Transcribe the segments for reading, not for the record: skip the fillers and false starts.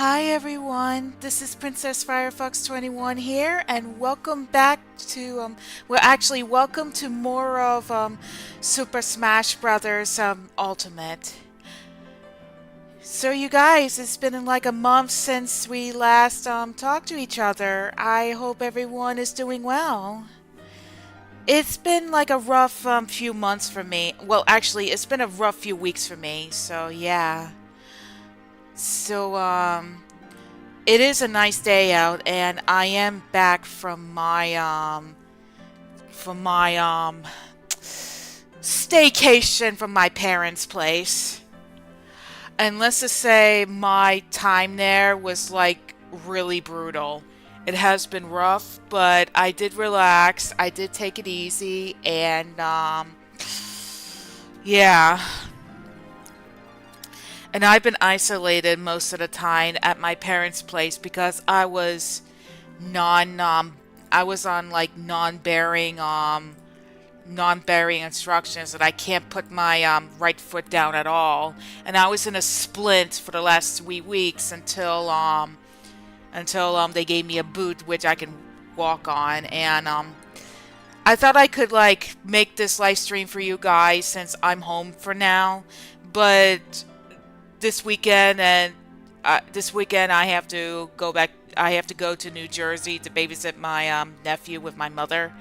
Hi everyone, this is Princess Firefox 21 here, and welcome back to welcome to more of Super Smash Brothers Ultimate. So you guys, it's been like a month since we last talked to each other. I hope everyone is doing well. It's been like a rough few months for me. Well, actually, it's been a rough few weeks for me. So yeah. So it is a nice day out, and I am back from my staycation from my parents' place. And let's just say my time there was like really brutal. It has been rough, but I did relax. I did take it easy, and yeah. And I've been isolated most of the time at my parents' place because non I was on like non-bearing instructions, and I can't put my right foot down at all. And I was in a splint for the last 3 weeks until they gave me a boot which I can walk on. And I thought I could like make this live stream for you guys since I'm home for now, but this weekend I have to go back. I have to go to New Jersey to babysit my nephew with my mother.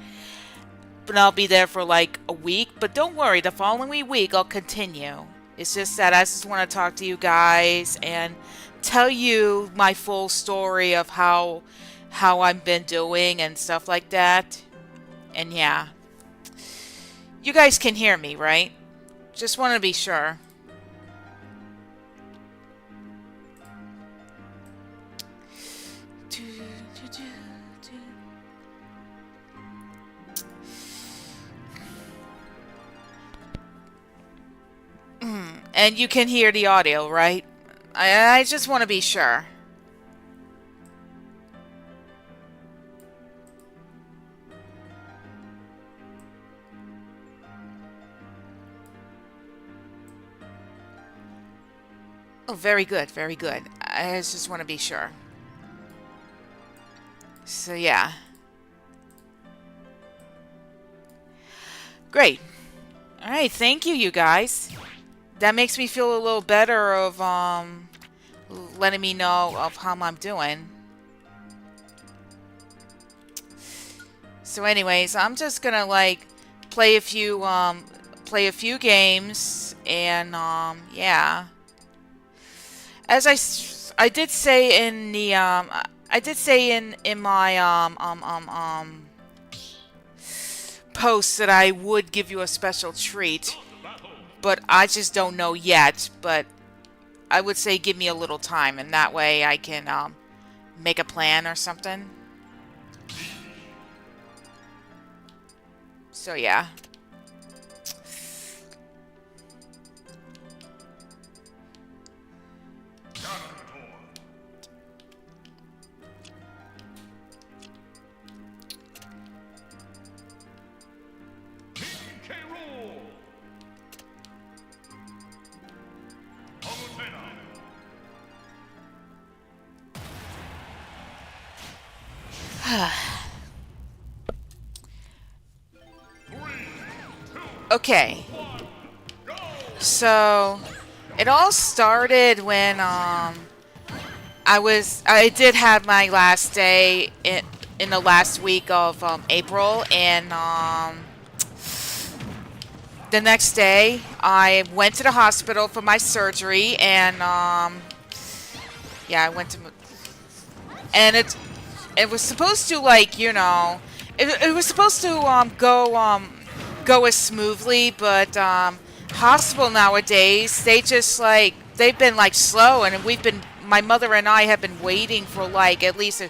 But I'll be there for like a week. But don't worry, the following week I'll continue. It's just that I just want to talk to you guys and tell you my full story of how I've been doing and stuff like that. And yeah, you guys can hear me, right? Just want to be sure. And you can hear the audio, right? I just want to be sure. Oh, very good, very good. I just want to be sure. So yeah. Great. All right, thank you, you guys. That makes me feel a little better of letting me know of how I'm doing. So anyways, I'm just gonna like play a few games, and yeah. As I did say in the I did say in my post that I would give you a special treat, but I just don't know yet. But I would say give me a little time, and that way I can make a plan or something. So yeah. Okay. So it all started when I did have my last day in the last week of April, and the next day I went to the hospital for my surgery, and yeah, I went to, and it was supposed to, like, you know, it was supposed to go as smoothly, but hospital nowadays, they've been like slow, and my mother and I have been waiting for like at least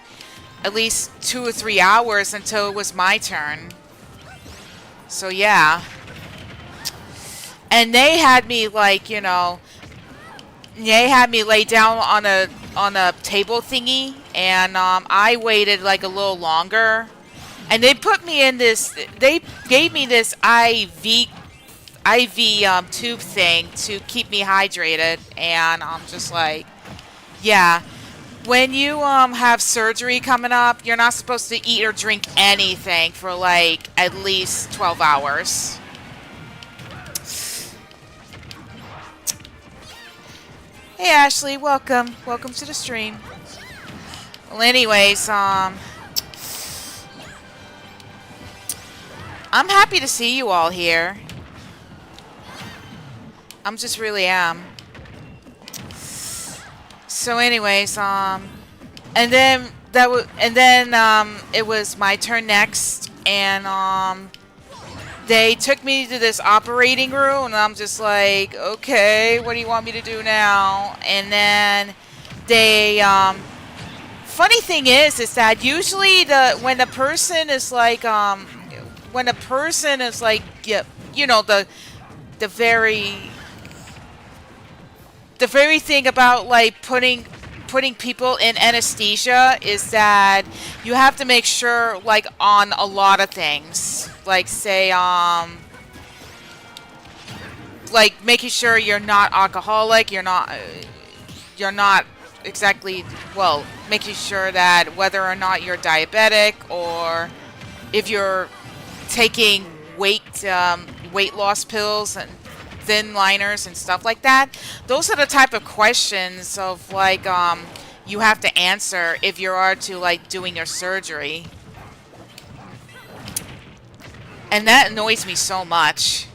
2 or 3 hours until it was my turn. So yeah. And they had me, like, you know, they had me lay down on a table thingy, and I waited like a little longer, and they put me in this. They gave me this IV tube thing to keep me hydrated, and I'm just like, yeah. When you have surgery coming up, you're not supposed to eat or drink anything for like at least 12 hours. Hey Ashley, welcome. Welcome to the stream. Well, anyways, I'm happy to see you all here. I'm just really am. So anyways, and then it was my turn next, and they took me to this operating room, and I'm just like, okay, what do you want me to do now? And then they, funny thing is that usually when a person is like, yeah, you know, the very thing about like putting people in anesthesia is that you have to make sure like on a lot of things, like say like making sure you're not alcoholic, you're not exactly, well, making sure that whether or not you're diabetic or if you're taking weight loss pills and thin liners and stuff like that. Those are the type of questions of like you have to answer if you are to like doing your surgery. And that annoys me so much.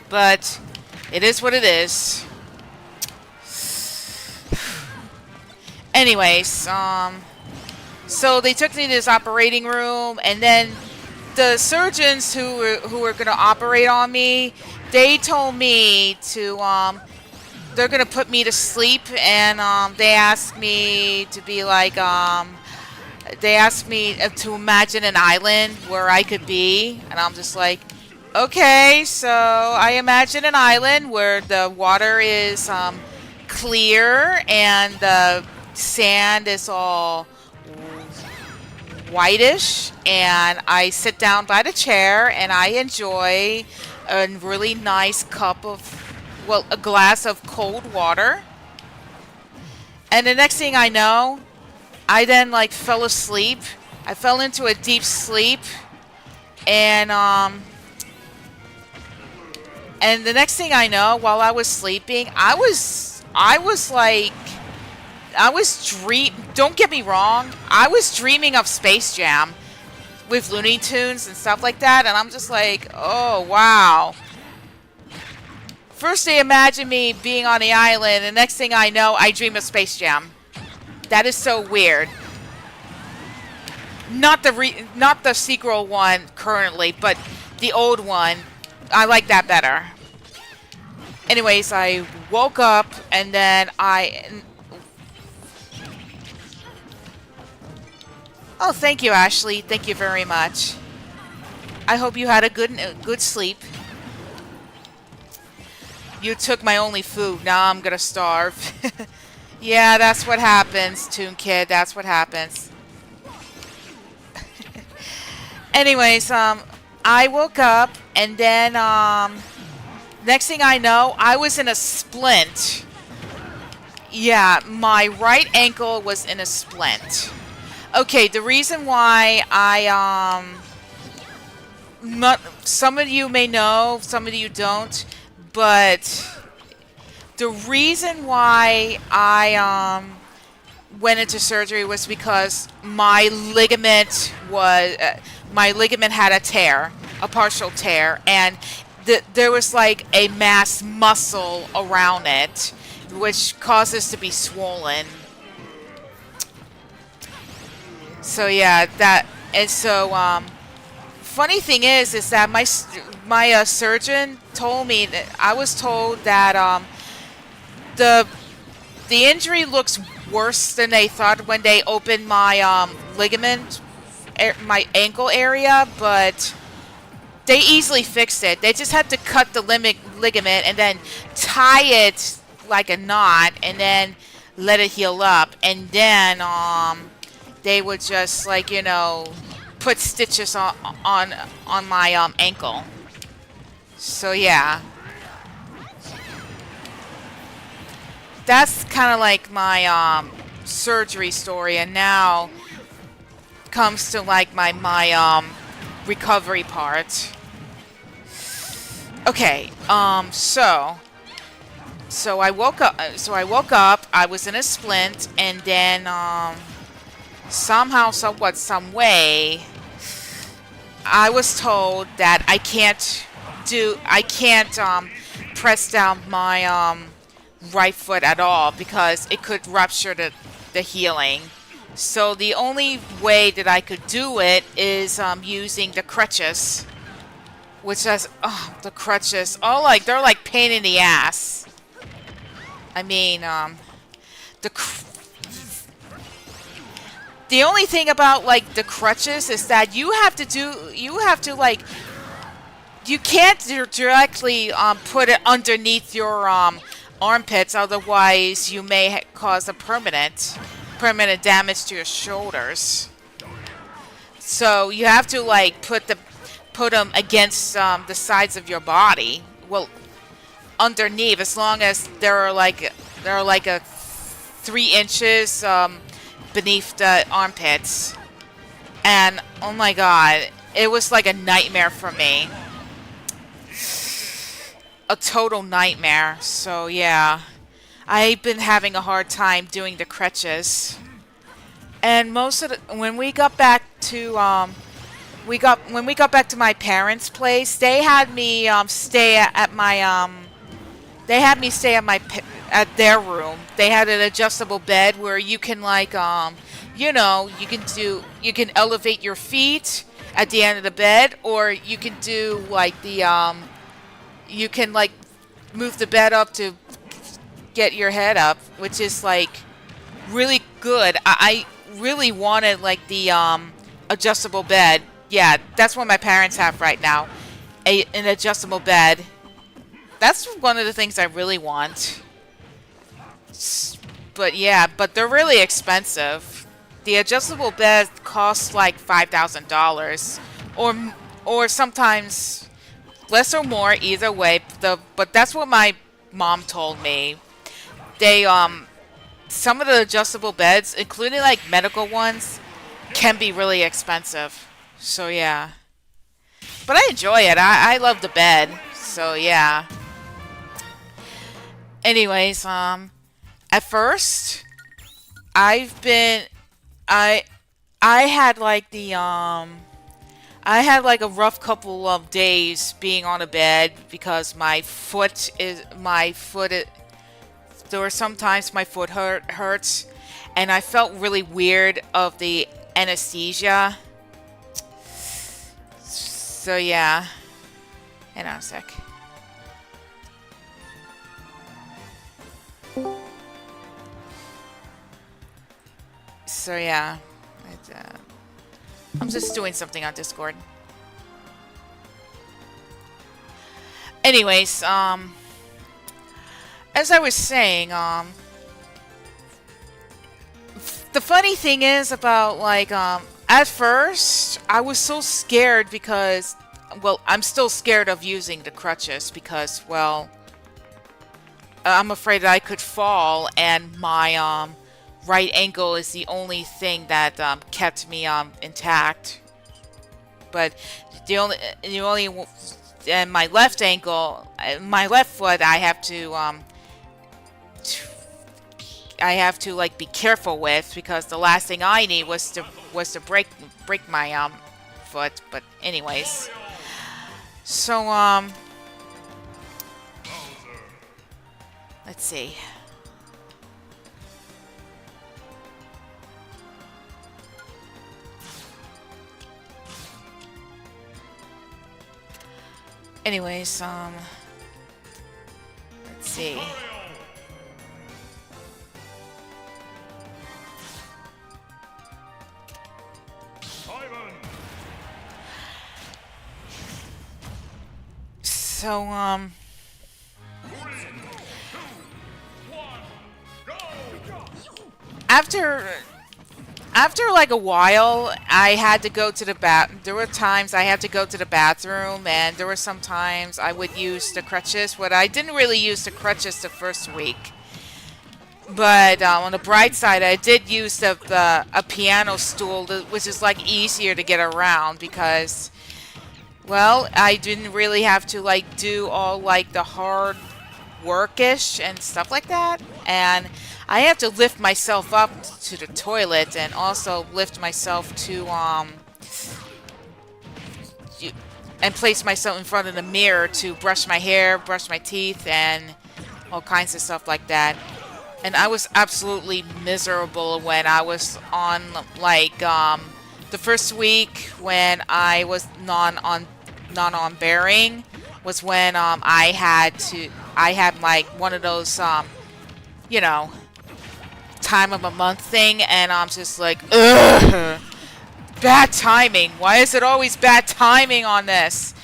But it is what it is. Anyways, so they took me to this operating room, and then the surgeons who were going to operate on me, they told me to they're going to put me to sleep, and they asked me to be like they asked me to imagine an island where I could be, and I'm just like, okay, so I imagine an island where the water is clear and the sand is all whitish, and I sit down by the chair and I enjoy a really nice cup of, well, a glass of cold water. And the next thing I know, I then like fell asleep. I fell into a deep sleep, and the next thing I know, while I was sleeping, I was don't get me wrong, I was dreaming of Space Jam with Looney Tunes and stuff like that, and I'm just like, oh wow. First they imagine me being on the island, and next thing I know, I dream of Space Jam. That is so weird. Not the sequel one currently, but the old one. I like that better. Anyways, I woke up, and then oh, thank you, Ashley. Thank you very much. I hope you had a good sleep. You took my only food. Now I'm gonna starve. Yeah, that's what happens, Toon Kid. That's what happens. Anyways, I woke up, and then next thing I know, I was in a splint. Yeah, my right ankle was in a splint. Okay, the reason why some of you may know, some of you don't, but the reason why I went into surgery was because my ligament had a tear, a partial tear, and there was like a mass muscle around it, which causes to be swollen. So yeah, funny thing is that my surgeon told me that I was told that the injury looks worse than they thought when they opened my ligament, my ankle area, but they easily fixed it. They just had to cut the ligament and then tie it like a knot and then let it heal up, and then they would just, like, you know, put stitches on my ankle. So yeah, that's kind of like my surgery story, and now comes to like my recovery part. Okay, so I woke up. I was in a splint, and then somehow, somewhat, some way, I was told that I can't press down my right foot at all because it could rupture the healing. So the only way that I could do it is using the crutches, which is the crutches. Oh, like they're like pain in the ass. I mean, the only thing about like the crutches is that you have to like, you can't directly put it underneath your armpits, otherwise you may cause a permanent damage to your shoulders. So you have to like put them against the sides of your body. Well, underneath, as long as they're like a 3 inches beneath the armpits. And oh my god, it was like a nightmare for me. A total nightmare. So yeah, I've been having a hard time doing the crutches. And when we got back to my parents' place, they had me stay at their room. They had an adjustable bed where you can like you can elevate your feet at the end of the bed, or you can do like you can like move the bed up to get your head up, which is like really good. I really wanted like the adjustable bed. Yeah, that's what my parents have right now, an adjustable bed. That's one of the things I really want. But yeah, but they're really expensive. The adjustable bed costs like $5,000, or sometimes less or more. Either way, but that's what my mom told me. They some of the adjustable beds, including like medical ones, can be really expensive. So yeah, but I enjoy it. I love the bed. So yeah. Anyways, at first, I had like I had like a rough couple of days being on a bed because there were sometimes my foot hurts, and I felt really weird of the anesthesia. So yeah, hang on a sec. So yeah, I'm just doing something on Discord. Anyways, as I was saying, the funny thing is about like at first I was so scared because, well, I'm still scared of using the crutches because, well, I'm afraid that I could fall, and my right ankle is the only thing that kept me intact. But the only and my left ankle, my left foot, I have to like be careful with, because the last thing I need was to break my foot. But anyways, so let's see. Anyways, let's see. So, after like a while, I had to go to the there were times I had to go to the bathroom, and there were some times I would use the crutches, but I didn't really use the crutches the first week. But on the bright side, I did use a piano stool, which is like easier to get around because, well, I didn't really have to like do all like the hard workish and stuff like that. And I have to lift myself up to the toilet and also lift myself to y- and place myself in front of the mirror to brush my hair, brush my teeth, and all kinds of stuff like that. And I was absolutely miserable when I was on like the first week when I was non on bearing was when I had like one of those you know time of a month thing, and I'm just like, ugh, bad timing. Why is it always bad timing on this?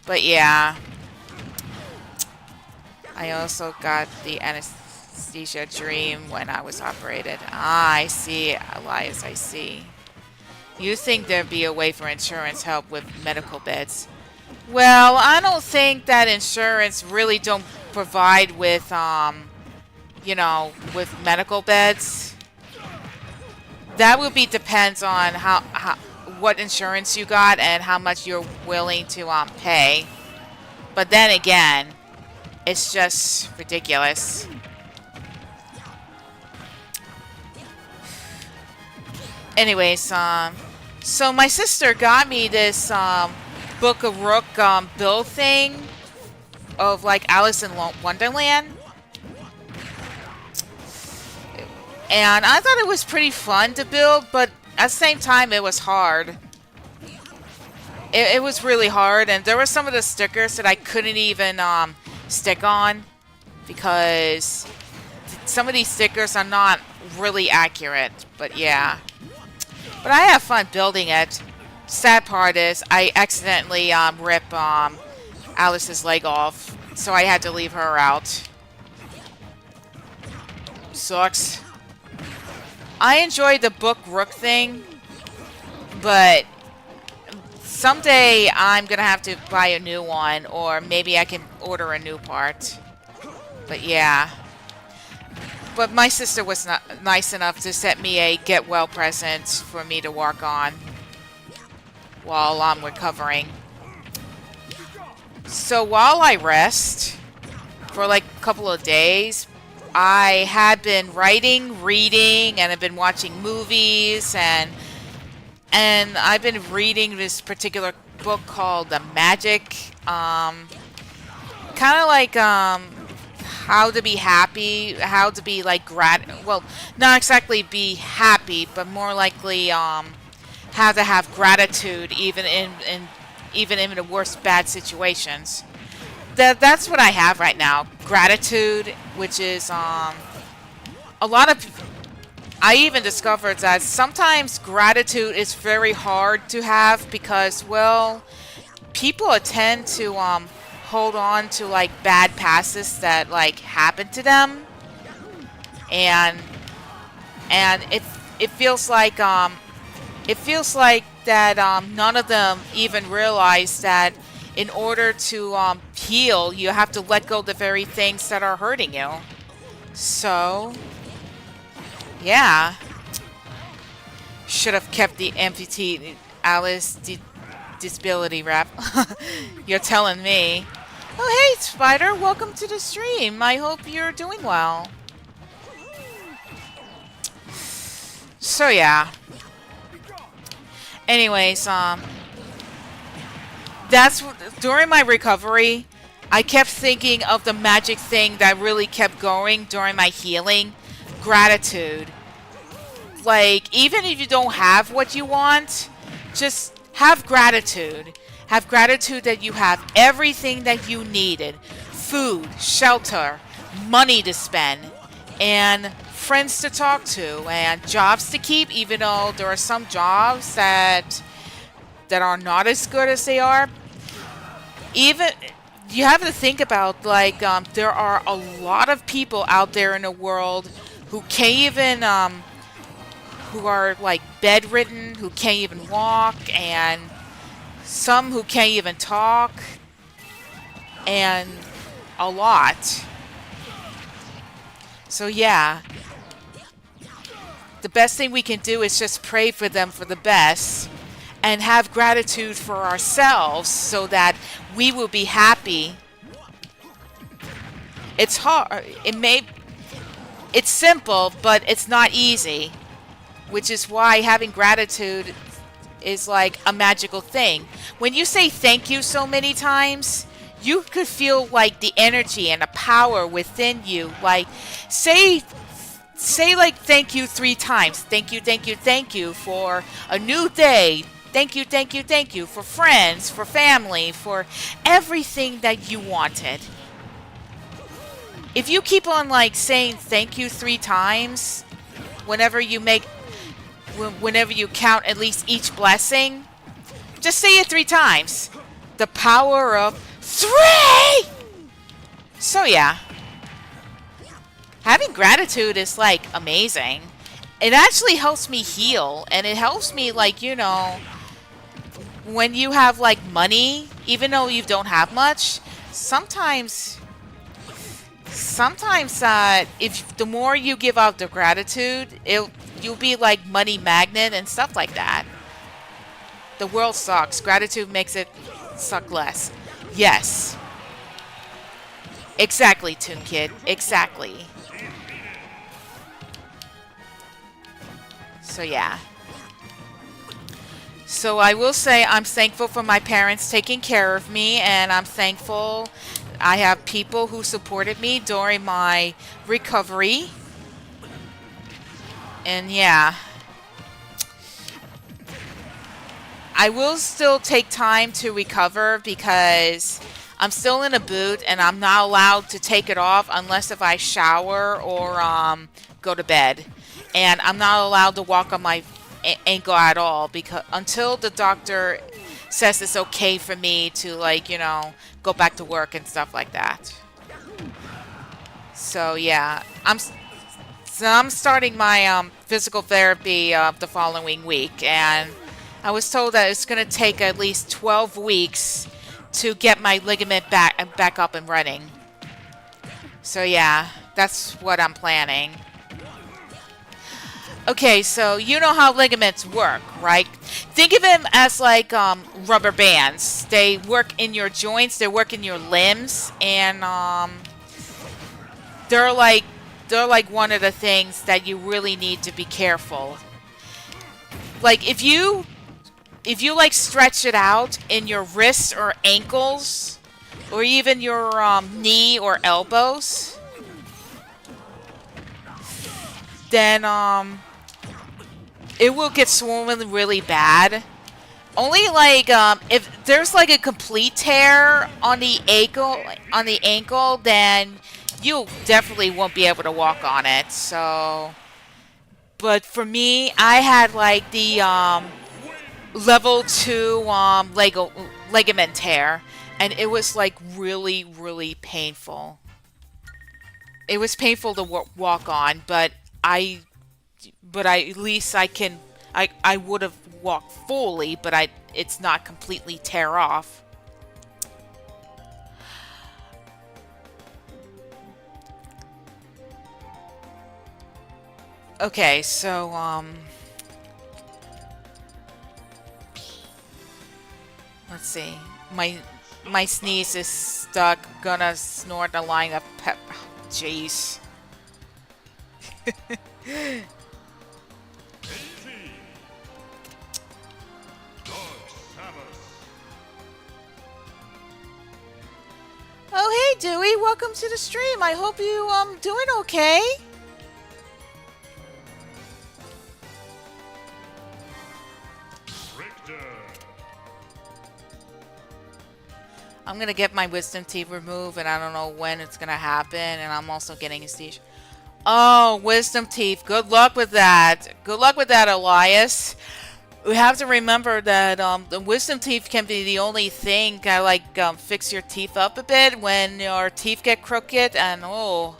But yeah, I also got the anesthesia dream when I was operated. Ah, I see, Elias, I see. You think there'd be a way for insurance help with medical beds? Well, I don't think that insurance really don't provide with with medical beds. That would be depends on how what insurance you got and how much you're willing to pay. But then again, it's just ridiculous. Anyways, so my sister got me this Book of Rook build thing of like Alice in Wonderland. And I thought it was pretty fun to build, but at the same time it was hard. It was really hard, and there were some of the stickers that I couldn't even stick on because some of these stickers are not really accurate. But yeah. But I have fun building it. Sad part is I accidentally rip Alice's leg off, so I had to leave her out. Sucks. I enjoyed the book Rook thing, but someday I'm gonna have to buy a new one, or maybe I can order a new part. But yeah. But my sister was not nice enough to set me a get well present for me to work on while I'm recovering. So while I rest for like a couple of days, I had been writing, reading, and I've been watching movies, and I've been reading this particular book called The Magic. Kind of like how to be happy, how to be like well, not exactly be happy, but more likely how to have gratitude even in the worst bad situations. That's what I have right now. Gratitude, which is a lot of I even discovered that sometimes gratitude is very hard to have because, well, people tend to hold on to like bad passes that like happened to them, and it feels like that none of them even realize that in order to heal, you have to let go of the very things that are hurting you. So yeah, should have kept the amputee Alice disability wrap. You're telling me. Oh hey Spider, welcome to the stream. I hope you're doing well. So yeah. Anyways, during my recovery, I kept thinking of the magic thing that really kept going during my healing. Gratitude. Like, even if you don't have what you want, just have gratitude. Have gratitude that you have everything that you needed. Food, shelter, money to spend, and friends to talk to, and jobs to keep, even though there are some jobs that are not as good as they are. Even you have to think about like there are a lot of people out there in the world who can't even who are like bedridden, who can't even walk, and some who can't even talk, and a lot. So yeah, the best thing we can do is just pray for them for the best and have gratitude for ourselves so that we will be happy. It's hard. It's simple, but it's not easy, which is why having gratitude is like a magical thing. When you say thank you so many times, you could feel like the energy and the power within you. Like say like thank you 3 times. Thank you for a new day. Thank you for friends, for family, for everything that you wanted. If you keep on like saying thank you 3 times whenever you count at least each blessing, just say it 3 times. The power of 3! So yeah. Having gratitude is like amazing. It actually helps me heal, and it helps me like, when you have like money, even though you don't have much, sometimes if the more you give out the gratitude, you'll be like money magnet and stuff like that. The world sucks. Gratitude makes it suck less. Yes. Exactly, Toon Kid. Exactly. So yeah. So I will say I'm thankful for my parents taking care of me, and I'm thankful I have people who supported me during my recovery. And yeah. I will still take time to recover because I'm still in a boot and I'm not allowed to take it off unless if I shower or go to bed. And I'm not allowed to walk on my ankle at all because until the doctor says it's okay for me to like, go back to work and stuff like that. So yeah, I'm starting my physical therapy the following week, and I was told that it's going to take at least 12 weeks to get my ligament back up and running. So yeah, that's what I'm planning. Okay, so you know how ligaments work, right? Think of them as like rubber bands. They work in your joints, they work in your limbs, and they're like one of the things that you really need to be careful. Like if you like stretch it out in your wrists or ankles, or even your knee or elbows, then it will get swollen really bad. Only like if there's like a complete tear on the ankle, then you definitely won't be able to walk on it. So, but for me, I had like the level 2 ligament tear, and it was like really, really painful. It was painful to walk on, but at least I would have walked fully, but it's not completely tear off. Okay, so let's see. My sneeze is stuck. Gonna snort a line of pep. Jeez. Oh, hey, Dewey. Welcome to the stream. I hope you doing okay. I'm gonna get my wisdom teeth removed, and I don't know when it's gonna happen. And I'm also getting a stage. Oh, wisdom teeth. Good luck with that. Good luck with that, Elias. We have to remember that the wisdom teeth can be the only thing that like fix your teeth up a bit when your teeth get crooked. And oh,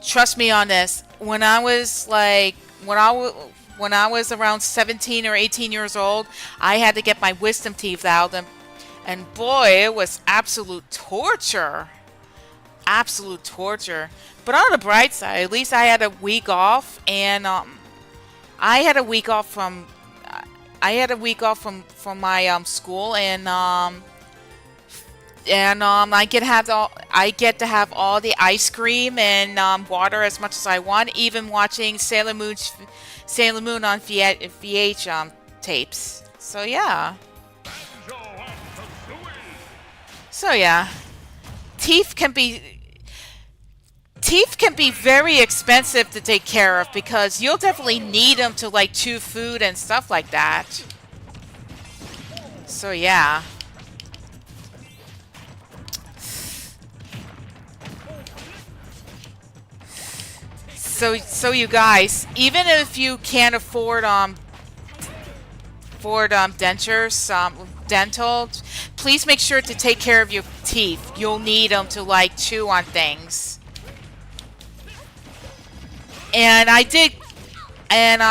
trust me on this. When I was around 17 or 18 years old, I had to get my wisdom teeth out, and boy, it was absolute torture. absolute torture. But on the bright side, at least I had a week off, and I had a week off from I had a week off from my school, and I get to have all the ice cream and water as much as I want, even watching Sailor Moon on VH tapes. So yeah. So yeah. Teeth can be very expensive to take care of because you'll definitely need them to like chew food and stuff like that. So yeah. So you guys, even if you can't afford dentures, dental, please make sure to take care of your teeth. You'll need them to like chew on things. And I did, and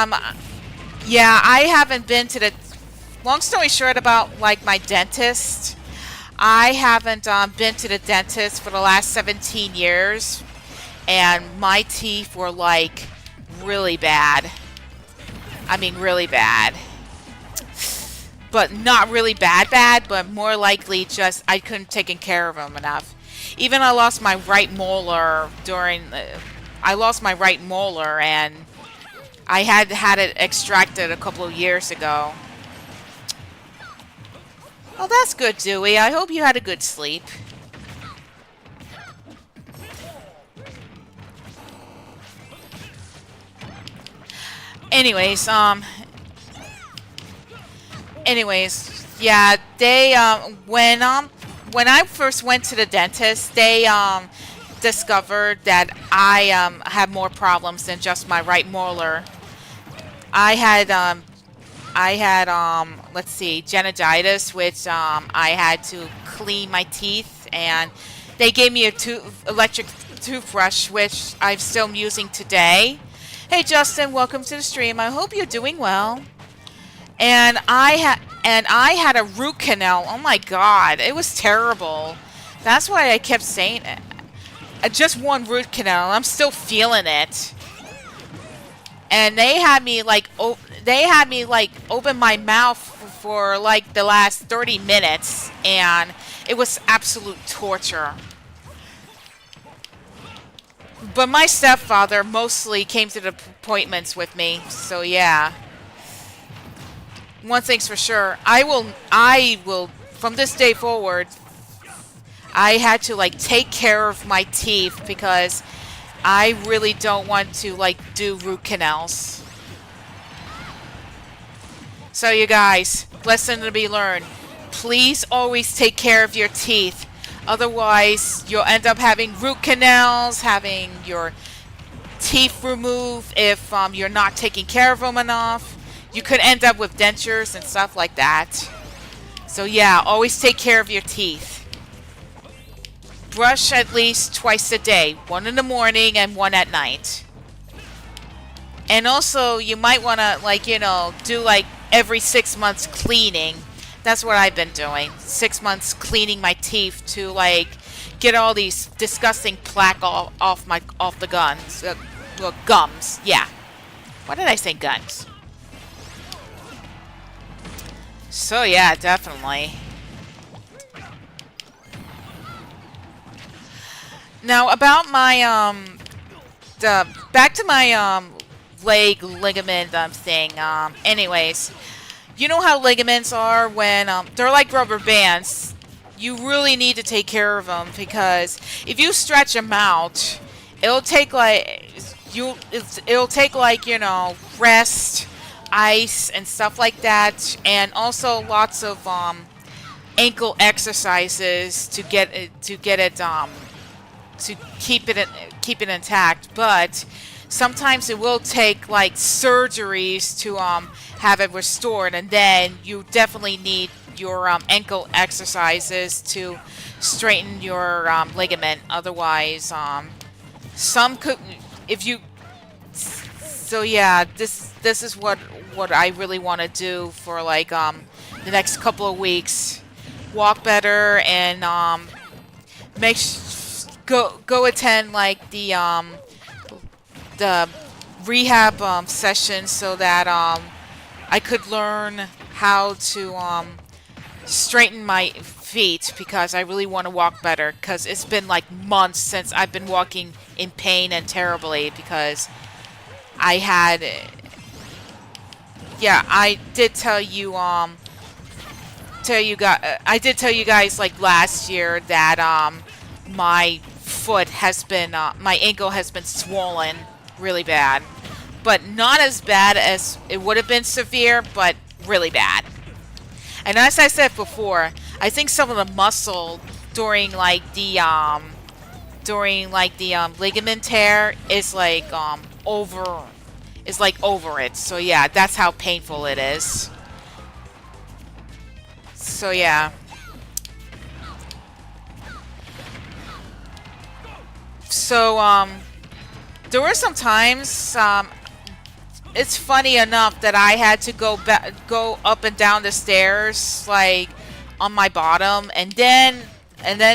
yeah, I haven't been to the. Long story short about like my dentist, I haven't been to the dentist for the last 17 years, and my teeth were like really bad. I mean, really bad. But not really bad, but more likely just I couldn't take care of them enough. Even I lost my right molar I lost my right molar, and I had it extracted a couple of years ago. Oh, that's good, Dewey. I hope you had a good sleep. Anyways, yeah, they when I first went to the dentist, they discovered that I had more problems than just my right molar. I had let's see, gingivitis, which I had to clean my teeth, and they gave me a electric toothbrush, which I'm still using today. Hey Justin, welcome to the stream. I hope you're doing well. And I had a root canal. Oh my god, it was terrible. That's why I kept saying it. Just one root canal. I'm still feeling it. And they had me like open my mouth for like the last 30 minutes, and it was absolute torture. But my stepfather mostly came to the appointments with me, so yeah. One thing's for sure, I will from this day forward, I had to like take care of my teeth because I really don't want to like do root canals. So you guys, lesson to be learned. Please always take care of your teeth. Otherwise, you'll end up having root canals, having your teeth removed if you're not taking care of them enough. You could end up with dentures and stuff like that. So yeah, always take care of your teeth. Brush at least twice a day. One in the morning and one at night. And also, you might want to, like, you know, do like every 6 months cleaning. That's what I've been doing. 6 months cleaning my teeth to, like, get all these disgusting plaque off the gums. Well, gums. Yeah. Why did I say guns? So yeah, definitely. Now about my back to my leg ligament thing. Anyways, you know how ligaments are when they're like rubber bands. You really need to take care of them because if you stretch them out, it'll take like you know, rest, ice and stuff like that, and also lots of ankle exercises to get it to keep it intact. But sometimes it will take like surgeries to have it restored, and then you definitely need your ankle exercises to straighten your ligament. Otherwise, some could, if you. So yeah, this is what I really want to do for like the next couple of weeks. Walk better and go attend like the rehab session so that I could learn how to straighten my feet because I really want to walk better because it's been like months since I've been walking in pain and terribly because I had yeah, I did tell you tell you guys like last year that my foot has been my ankle has been swollen really bad, but not as bad as it would have been severe, but really bad. And as I said before, I think some of the muscle during the ligament tear is like over it. So yeah, that's how painful it is. So yeah. So there were some times it's funny enough that I had to go up and down the stairs like on my bottom and then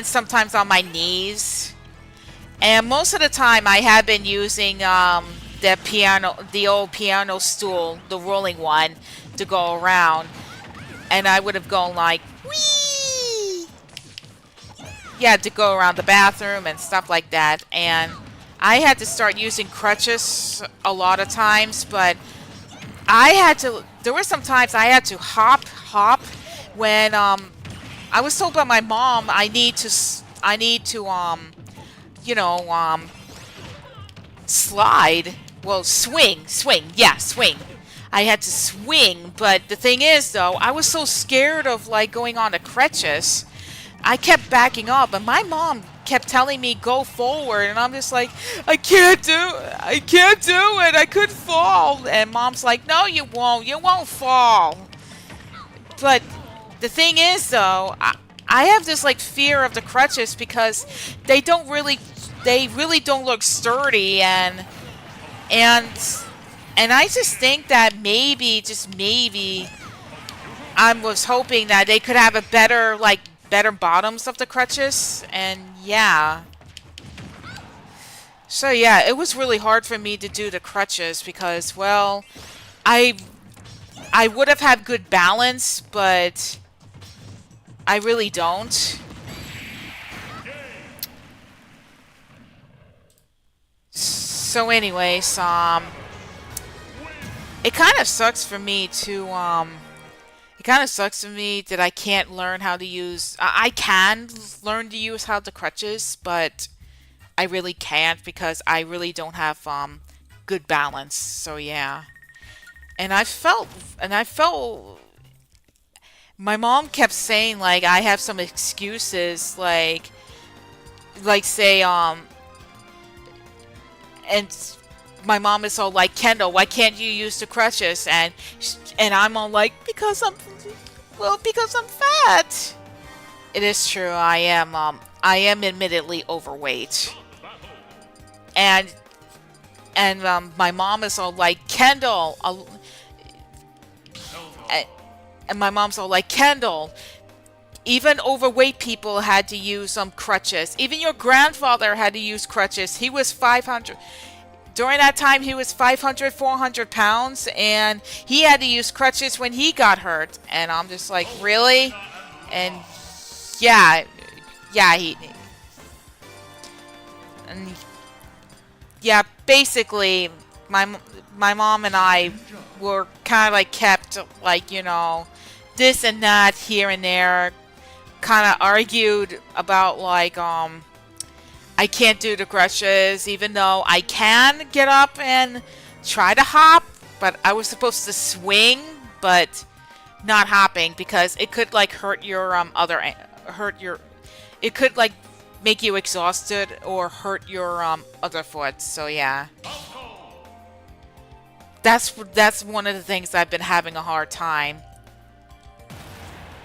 sometimes on my knees. And most of the time I have been using the old piano stool, the rolling one, to go around. And I would have gone like, whee! Yeah, to go around the bathroom and stuff like that. And I had to start using crutches a lot of times, but there were some times I had to hop when I was told by my mom I need to slide. Well, swing. Yeah, swing. I had to swing, but the thing is, though, I was so scared of like going on the crutches. I kept backing up, and my mom kept telling me go forward, and I'm just like, I can't do it. I could fall. And mom's like, no, you won't fall. But the thing is, though, I have this like fear of the crutches because they really don't look sturdy, and I just think that just maybe I was hoping that they could have a better bottoms of the crutches. And yeah, so yeah, it was really hard for me to do the crutches because, well, I would have had good balance, but I really don't. So anyways, it kind of sucks for me that I can't learn how to use. I can learn to use how the crutches, but I really can't because I really don't have good balance. So yeah, and I felt my mom kept saying like I have some excuses like say and my mom is all like, Kendall, why can't you use the crutches? And I'm all like, because I'm fat. It is true. I am admittedly overweight. And my mom is all like, Kendall, and my mom's all like, Kendall, even overweight people had to use crutches. Even your grandfather had to use crutches. He was 500. During that time, he was 500, 400 pounds, and he had to use crutches when he got hurt. And I'm just like, really? And yeah, basically, my mom and I were kind of like kept like, this and that here and there, kind of argued about like, I can't do the crutches, even though I can get up and try to hop, but I was supposed to swing, but not hopping because it could like it could like make you exhausted or hurt your other foot. So yeah, that's one of the things I've been having a hard time.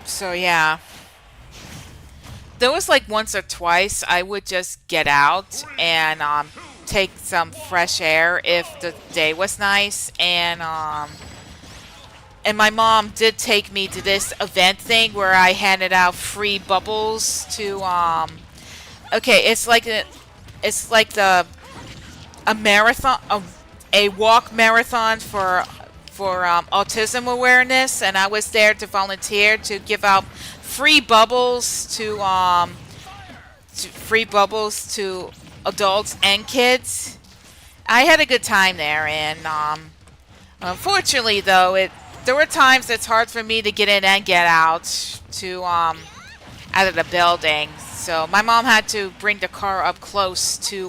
So yeah. There was like once or twice I would just get out and take some fresh air if the day was nice, and my mom did take me to this event thing where I handed out free bubbles to okay, it's like it's like a marathon, a walk marathon for autism awareness, and I was there to volunteer to give out free bubbles to free bubbles to adults and kids. I had a good time there, and unfortunately, though, there were times it's hard for me to get in and get out to out of the building. So my mom had to bring the car up close to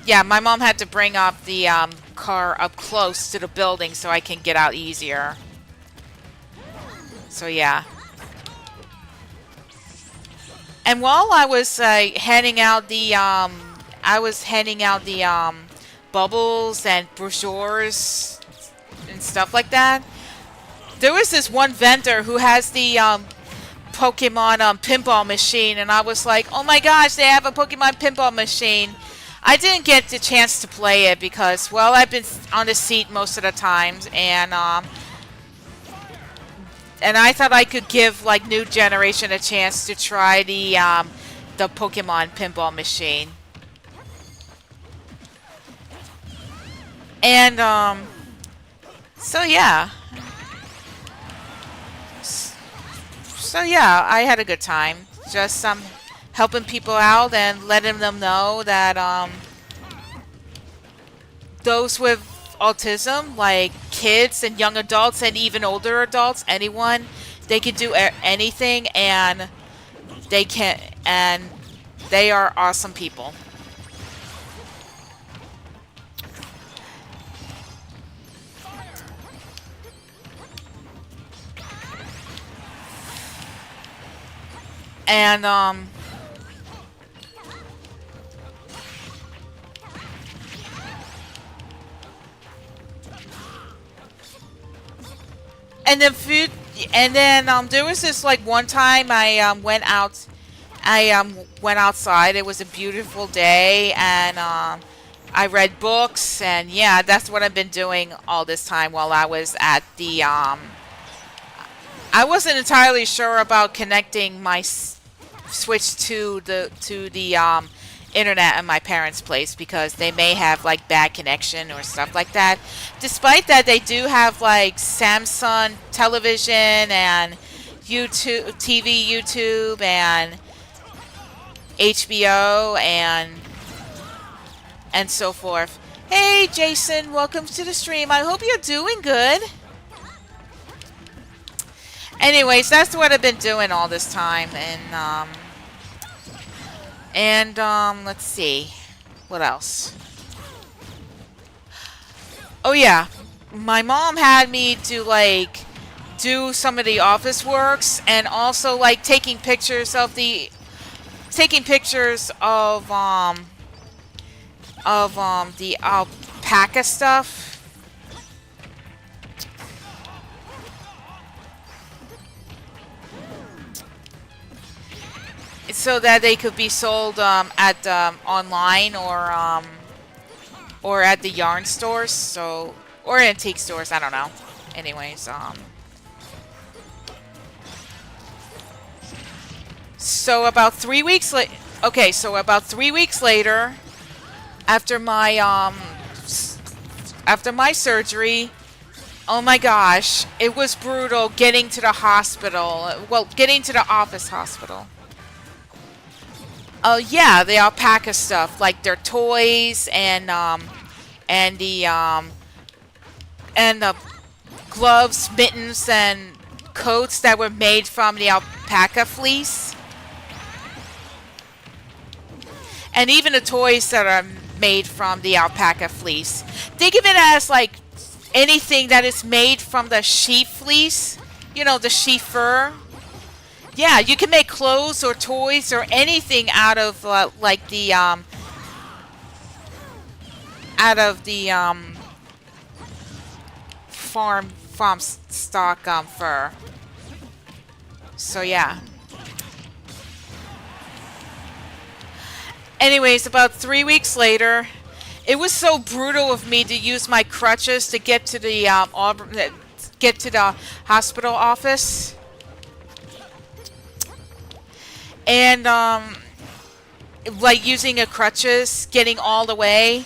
yeah, my mom had to bring up the car up close to the building so I can get out easier. So yeah. And while I was handing out the bubbles and brochures and stuff like that, there was this one vendor who has the Pokemon pinball machine, and I was like, oh my gosh, they have a Pokemon pinball machine. I didn't get the chance to play it because, well, I've been on the seat most of the times, and I thought I could give like new generation a chance to try the Pokemon pinball machine. And so yeah. So yeah, I had a good time. Just helping people out and letting them know that those with autism, like kids and young adults and even older adults, anyone, they can do anything, and they are awesome people. And and then food, and then there was this like one time I went out, went outside. It was a beautiful day, and I read books, and yeah, that's what I've been doing all this time while I was at the I wasn't entirely sure about connecting my switch to the internet at my parents' place because they may have like bad connection or stuff like that. Despite that, they do have like Samsung television and YouTube and HBO and so forth. Hey Jason, welcome to the stream. I hope you're doing good. Anyways, that's what I've been doing all this time, and let's see, what else? Oh yeah, my mom had me to like do some of the office works, and also like taking pictures of the alpaca stuff. So that they could be sold at online or at the yarn stores, so, or antique stores. I don't know. Anyways, so about 3 weeks later. Okay, so about 3 weeks later, after my surgery. Oh my gosh, it was brutal getting to the hospital. Well, getting to the office hospital. Oh yeah, the alpaca stuff, like their toys and the gloves, mittens, and coats that were made from the alpaca fleece, and even the toys that are made from the alpaca fleece. Think of it as like anything that is made from the sheep fleece, you know, the sheep fur. Yeah, you can make clothes or toys or anything out of like the farm stock fur. So yeah. Anyways, about 3 weeks later, it was so brutal of me to use my crutches to get to the hospital office. and like using a crutches, getting all the way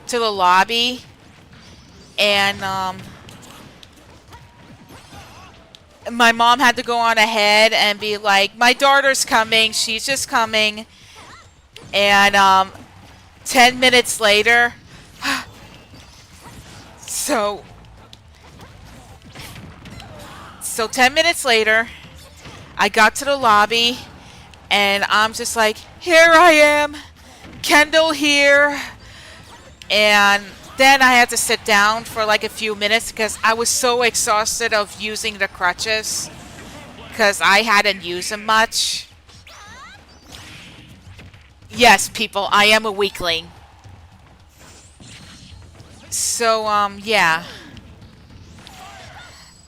to the lobby, and my mom had to go on ahead and be like, "My daughter's coming. She's just coming." And 10 minutes later, so 10 minutes later, I got to the lobby, and I'm just like, "Here I am, Kendall here." And then I had to sit down for like a few minutes because I was so exhausted of using the crutches because I hadn't used them much. Yes, people, I am a weakling. So, yeah.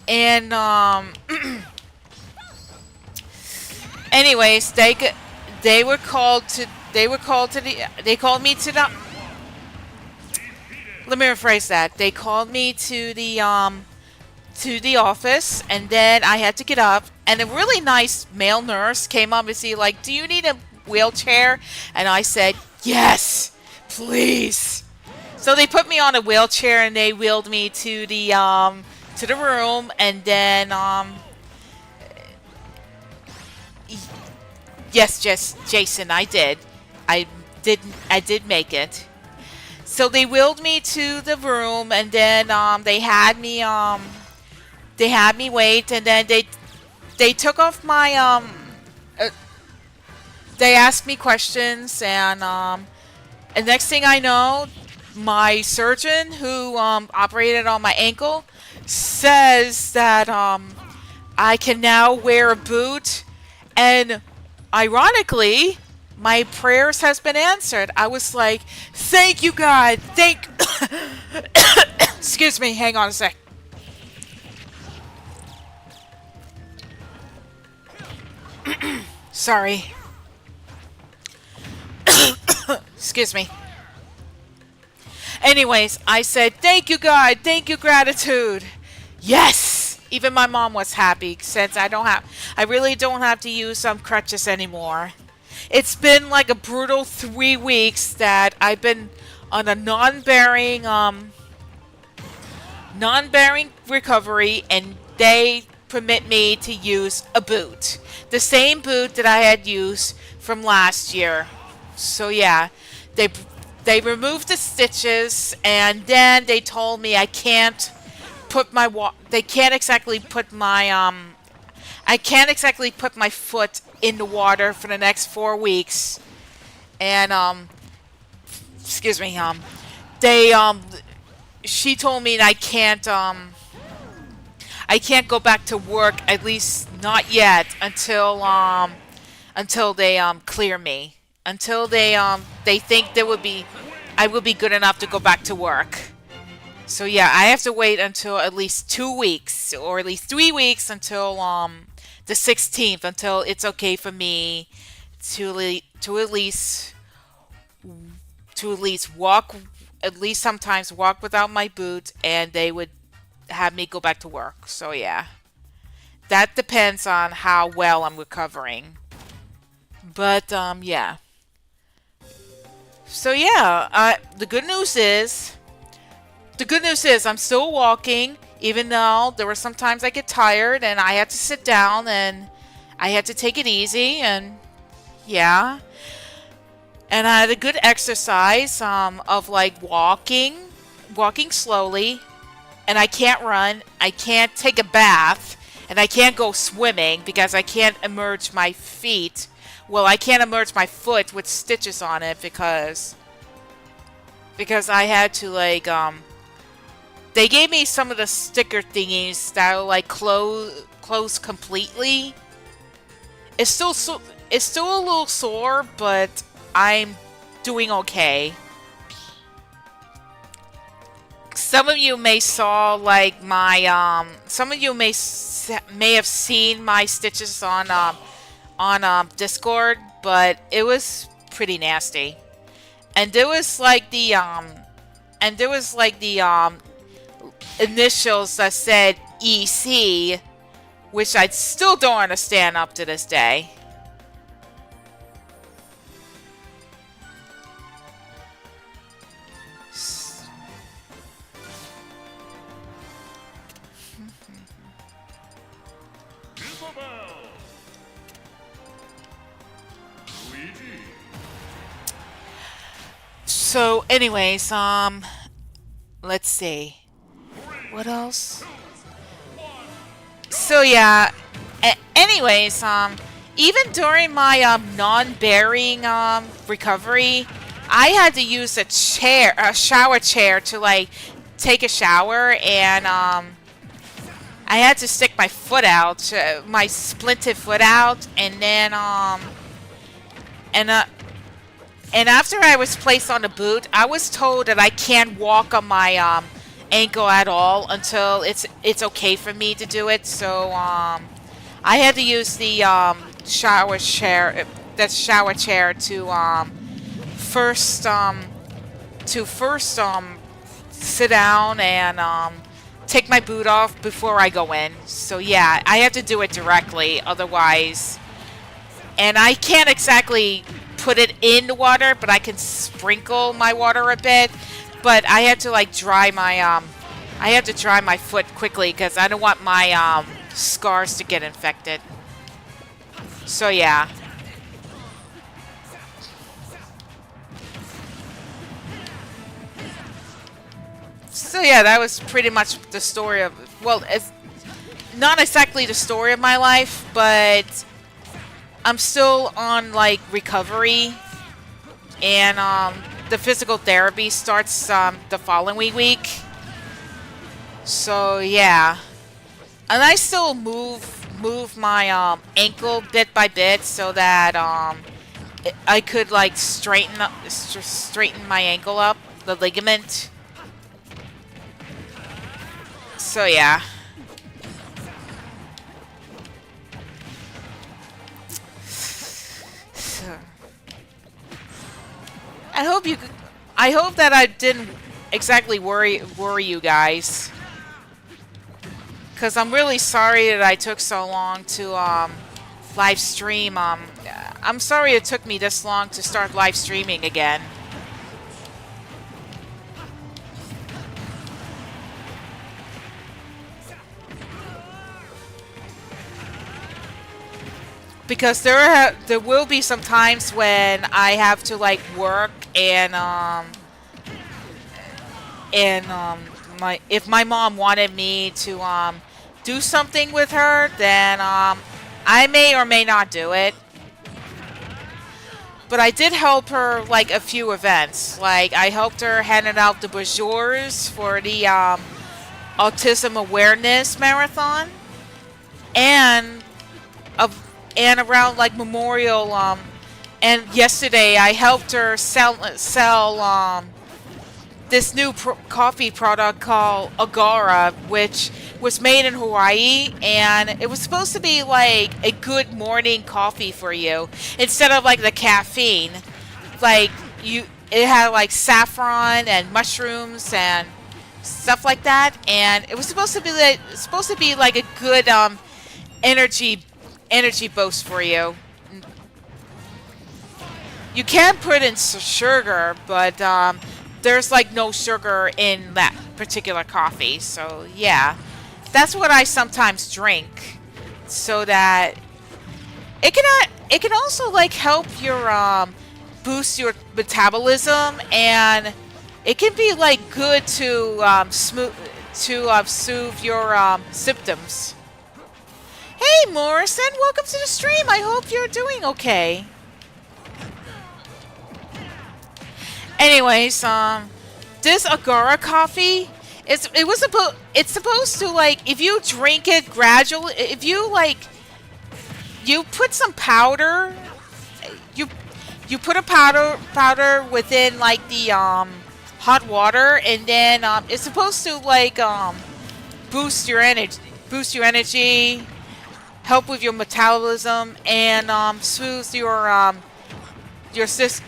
And, anyways, they were called to, they called me to the, let me rephrase that. They called me to the office, and then I had to get up, and a really nice male nurse came up and said, like, "Do you need a wheelchair?" And I said, "Yes, please." So they put me on a wheelchair, and they wheeled me to the room, and then yes, Jason, I did. I did make it. So they wheeled me to the room, and then they had me wait, and then they took off my they asked me questions, and next thing I know, my surgeon who operated on my ankle says that I can now wear a boot, and ironically, my prayers has been answered. I was like, "Thank you, God. Thank." Excuse me. Hang on a sec. Sorry. Excuse me. Anyways, I said, "Thank you, God. Thank you, gratitude." Yes. Even my mom was happy since I really don't have to use some crutches anymore. It's been like a brutal 3 weeks that I've been on a non-bearing recovery, and they permit me to use a boot. The same boot that I had used from last year. So yeah, they removed the stitches, and then they told me I can't put my they can't exactly put my I can't exactly put my foot in the water for the next 4 weeks. And excuse me, they she told me I can't go back to work, at least not yet, until they clear me. Until they think I will be good enough to go back to work. So yeah, I have to wait until at least 2 weeks, or at least 3 weeks, until the 16th, until it's okay for me to at least walk, at least sometimes walk without my boot, and they would have me go back to work. So yeah, that depends on how well I'm recovering. But yeah. So yeah, the good news is I'm still walking, even though there were some times I get tired and I had to sit down and I had to take it easy, and yeah. And I had a good exercise of like walking slowly, and I can't run, I can't take a bath, and I can't go swimming because I can't immerse my feet. Well, I can't immerse my foot with stitches on it because I had to like they gave me some of the sticker thingies that are like close completely. It's still a little sore, but I'm doing okay. Some of you may saw like my some of you may have seen my stitches on Discord, but it was pretty nasty. And there was like the initials that said EC, which I still don't understand up to this day. So, anyways, let's see. What else? So yeah. Anyways, even during my non-bearing recovery, I had to use a shower chair to like take a shower, and I had to stick my foot out, my splinted foot out, and then and uh, and after I was placed on the boot, I was told that I can't walk on my ankle at all until it's okay for me to do it. So I had to use the shower chair first sit down and take my boot off before I go in. So yeah, I have to do it directly, otherwise. And I can't exactly put it in the water, but I can sprinkle my water a bit. But I had to like dry my I had to dry my foot quickly because I don't want my scars to get infected. So yeah. So yeah, that was pretty much the story of, well, it's not exactly the story of my life, but I'm still on like recovery, and the physical therapy starts the following week. So yeah, and I still move my ankle bit by bit so that I could like straighten my ankle up, the ligament. So yeah. So, I hope you. I hope that I didn't exactly worry you guys, because I'm really sorry that I took so long to live stream. I'm sorry it took me this long to start live streaming again. Because there will be some times when I have to like work, and my if my mom wanted me to do something with her, then I may or may not do it. But I did help her like a few events. Like I helped her handing out the brochures for the autism awareness marathon, and of and around like Memorial, and yesterday I helped her sell this new coffee product called Agora, which was made in Hawaii, and it was supposed to be like a good morning coffee for you instead of like the caffeine. Like it had like saffron and mushrooms and stuff like that, and it was supposed to be like a good energy boost for you. You can put in sugar, but there's like no sugar in that particular coffee. So yeah, that's what I sometimes drink, so that it can also like help your boost your metabolism, and it can be like good to soothe your symptoms. Hey Morrison, welcome to the stream. I hope you're doing okay. Anyways, this Agora coffee, it's supposed to like, if you drink it gradually, if you like, you put some powder, you put a powder within like the hot water, and then it's supposed to like boost your energy, help with your metabolism, and soothe your this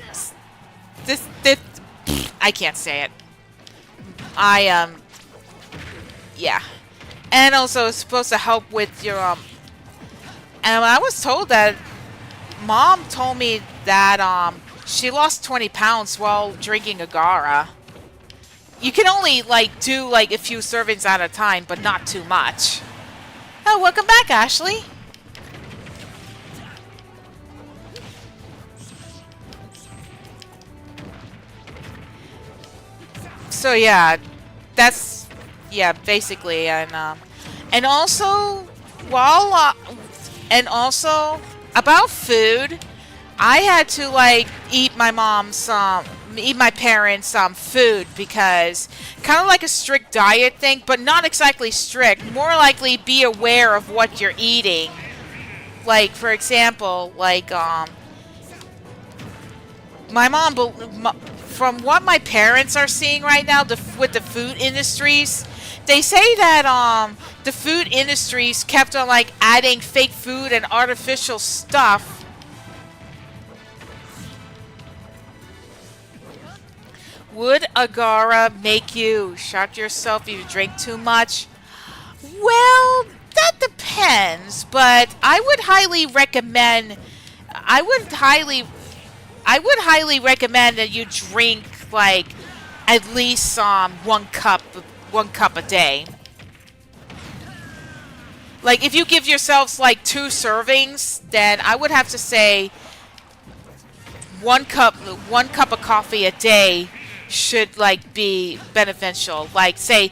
I can't say it. Yeah, and also it's supposed to help with your And I was told that Mom told me that she lost 20 pounds while drinking Agara. you can only like do like a few servings at a time, but not too much. Oh, welcome back, Ashley. So yeah, that's yeah, basically, and also while and also about food, I had to like eat my parents food because kind of like a strict diet thing, but not exactly strict. More likely be aware of what you're eating. Like for example, like my mom, from what my parents are seeing right now, with the food industries, they say that the food industries kept on like adding fake food and artificial stuff. Would Agara make you shot yourself if you drink too much? Well, that depends, but I would highly recommend. I would highly recommend that you drink like at least 1 cup a day. Like if you give yourselves like 2 servings, then I would have to say 1 cup of coffee a day should like be beneficial. Like say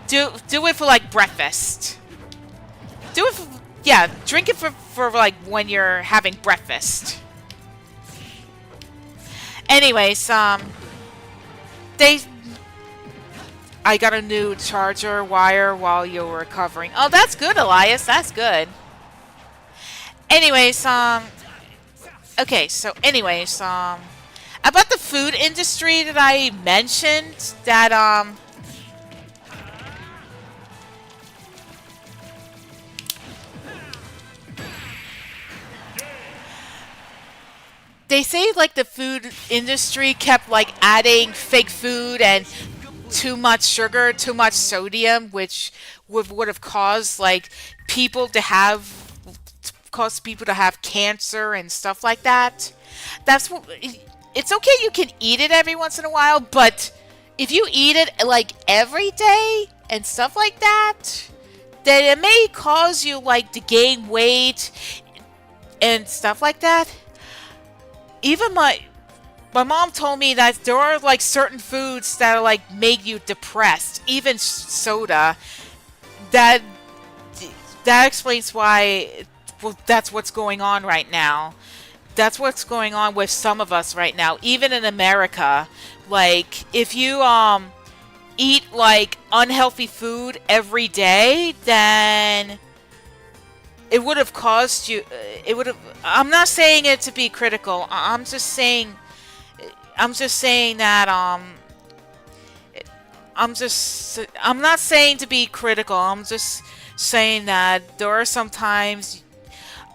do it for like breakfast. Do it for, yeah, drink it for like when you're having breakfast. Anyways, they I got a new charger wire while you were recovering. Oh, that's good, Elias. That's good. Anyways, okay, so anyways, about the food industry that I mentioned, that they say like the food industry kept like adding fake food and too much sugar, too much sodium, which would have caused like people to have cancer and stuff like that. That's what. It's okay, you can eat it every once in a while, but if you eat it like every day and stuff like that, then it may cause you like to gain weight and stuff like that. Even my mom told me that there are like certain foods that are like make you depressed. Even soda. That explains why. Well, that's what's going on right now. That's what's going on with some of us right now. Even in America, like if you eat like unhealthy food every day, then it would have caused you. It would have. I'm not saying it to be critical. I'm just saying that I'm not saying to be critical. I'm just saying that there are some times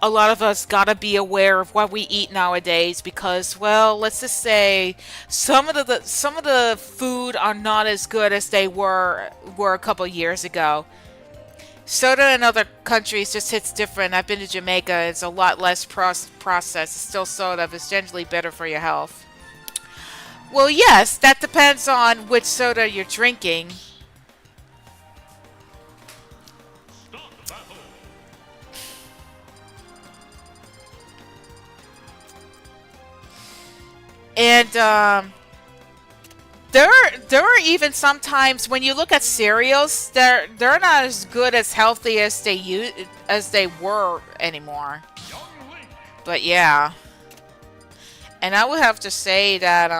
a lot of us gotta be aware of what we eat nowadays because, well, let's just say some of the food are not as good as they were a couple years ago. Soda in other countries just hits different. I've been to Jamaica. It's a lot less processed. It's still soda, but it's generally better for your health. Well, yes, that depends on which soda you're drinking. And there are even sometimes when you look at cereals, they're not as good as healthy as they were anymore. But yeah, and I would have to say that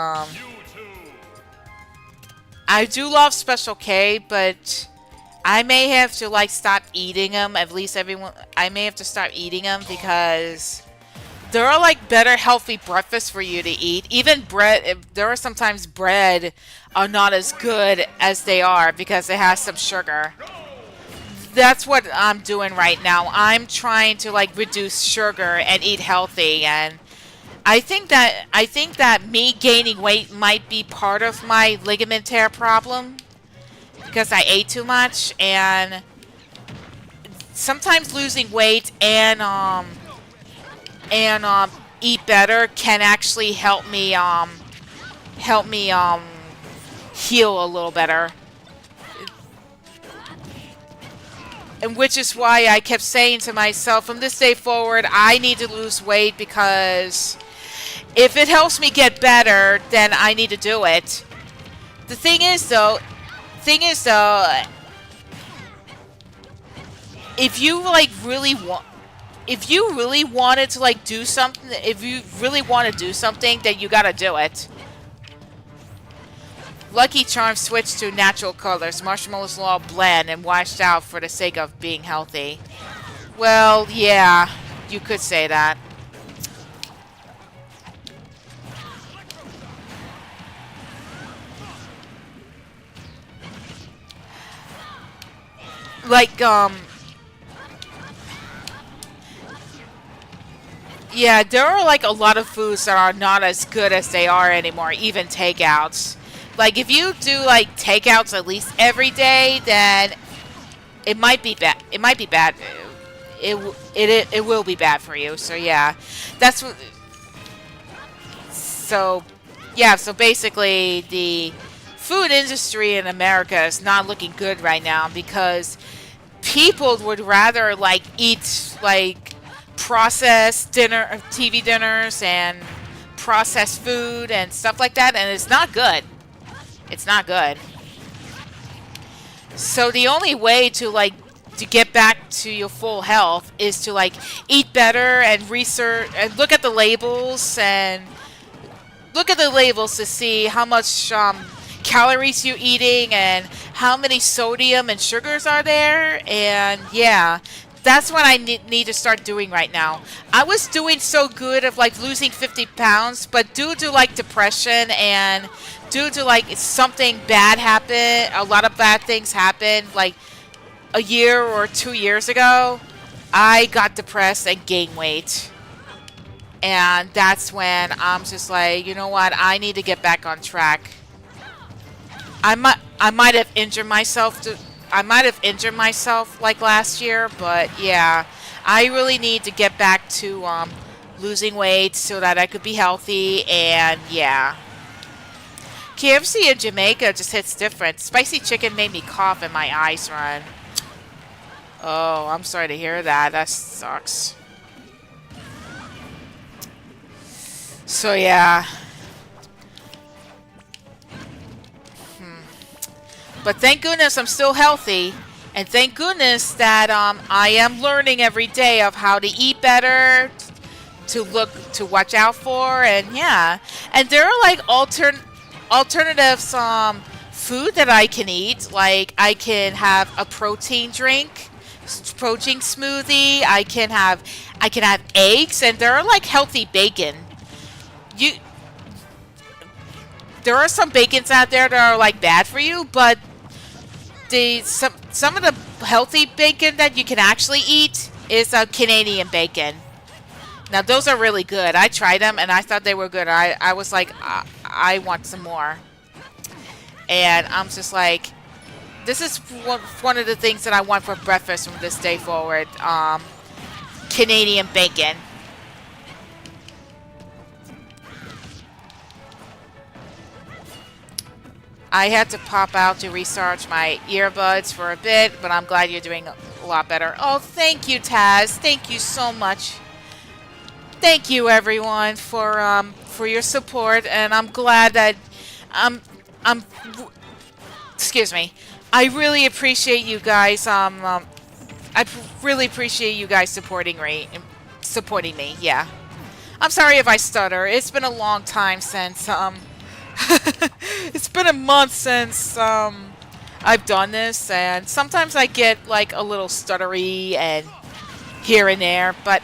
I do love Special K, but I may have to like stop eating them. At least I may have to stop eating them because there are like better healthy breakfasts for you to eat. Even bread, there are sometimes bread are not as good as they are because it has some sugar. That's what I'm doing right now. I'm trying to like reduce sugar and eat healthy, and I think that me gaining weight might be part of my ligament tear problem because I ate too much, and sometimes losing weight and eat better can actually help me heal a little better. And which is why I kept saying to myself, from this day forward, I need to lose weight, because if it helps me get better, then I need to do it. The thing is though, if you really wanted to like do something, if you really want to do something, then you gotta do it. Lucky Charms switched to natural colors. Marshmallows all bland and washed out for the sake of being healthy. Well, yeah, you could say that. Like, yeah, there are like a lot of foods that are not as good as they are anymore, even takeouts. Like, if you do like takeouts at least every day, then it might be bad. It might be bad. It will be bad for you. So yeah, that's what. So yeah, so basically the food industry in America is not looking good right now, because people would rather like eat like processed TV dinners and processed food and stuff like that, and it's not good. It's not good. So the only way to like to get back to your full health is to like eat better and research and look at the labels to see how much calories you're eating and how many sodium and sugars are there. And yeah, that's what I need to start doing right now. I was doing so good of like losing 50 pounds, but due to like depression and due to like something bad happened, a lot of bad things happened like a year or 2 years ago, I got depressed and gained weight. And that's when I'm just like, you know what, I need to get back on track. I might have injured myself like last year, but yeah, I really need to get back to losing weight so that I could be healthy. And yeah, KFC in Jamaica just hits different. Spicy chicken made me cough and my eyes run. Oh, I'm sorry to hear that. That sucks. So yeah. But thank goodness I'm still healthy, and thank goodness that I am learning every day of how to eat better, to watch out for, and yeah. And there are like alternatives food that I can eat. Like I can have a protein drink, protein smoothie. I can have eggs, and there are like healthy bacon. There are some bacons out there that are like bad for you, but some of the healthy bacon that you can actually eat is Canadian bacon. Now those are really good. I tried them and I thought they were good. I was like, I want some more. And I'm just like, this is one of the things that I want for breakfast from this day forward. Canadian bacon. I had to pop out to recharge my earbuds for a bit, but I'm glad you're doing a lot better. Oh, thank you, Taz. Thank you so much. Thank you, everyone, for your support, and I'm glad that excuse me. I really appreciate you guys. I really appreciate you guys supporting me. Yeah. I'm sorry if I stutter. It's been a long time since it's been a month since I've done this, and sometimes I get like a little stuttery and here and there, but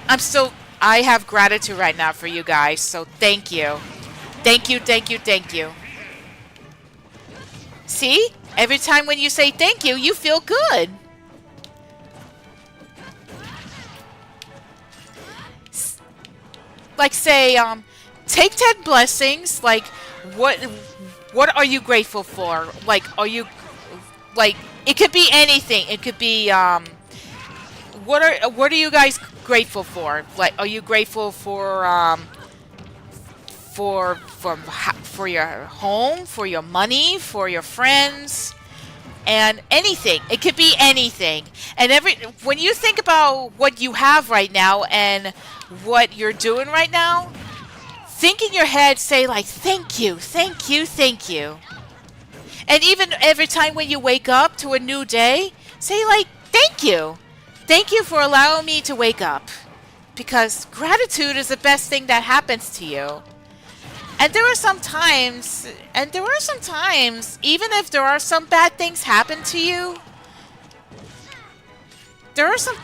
I have gratitude right now for you guys, so thank you. Thank you, thank you, thank you. See? Every time when you say thank you, you feel good. Like say, take 10 blessings, like what are you grateful for? Like, are you, like, it could be anything. It could be, what are you guys grateful for? Like, are you grateful for for your home, for your money, for your friends, and anything. It could be anything. And when you think about what you have right now and what you're doing right now, think in your head, say like, thank you, thank you, thank you. And even every time when you wake up to a new day, say like, thank you. Thank you for allowing me to wake up. Because gratitude is the best thing that happens to you. And there are some times, even if there are some bad things happen to you, there are some...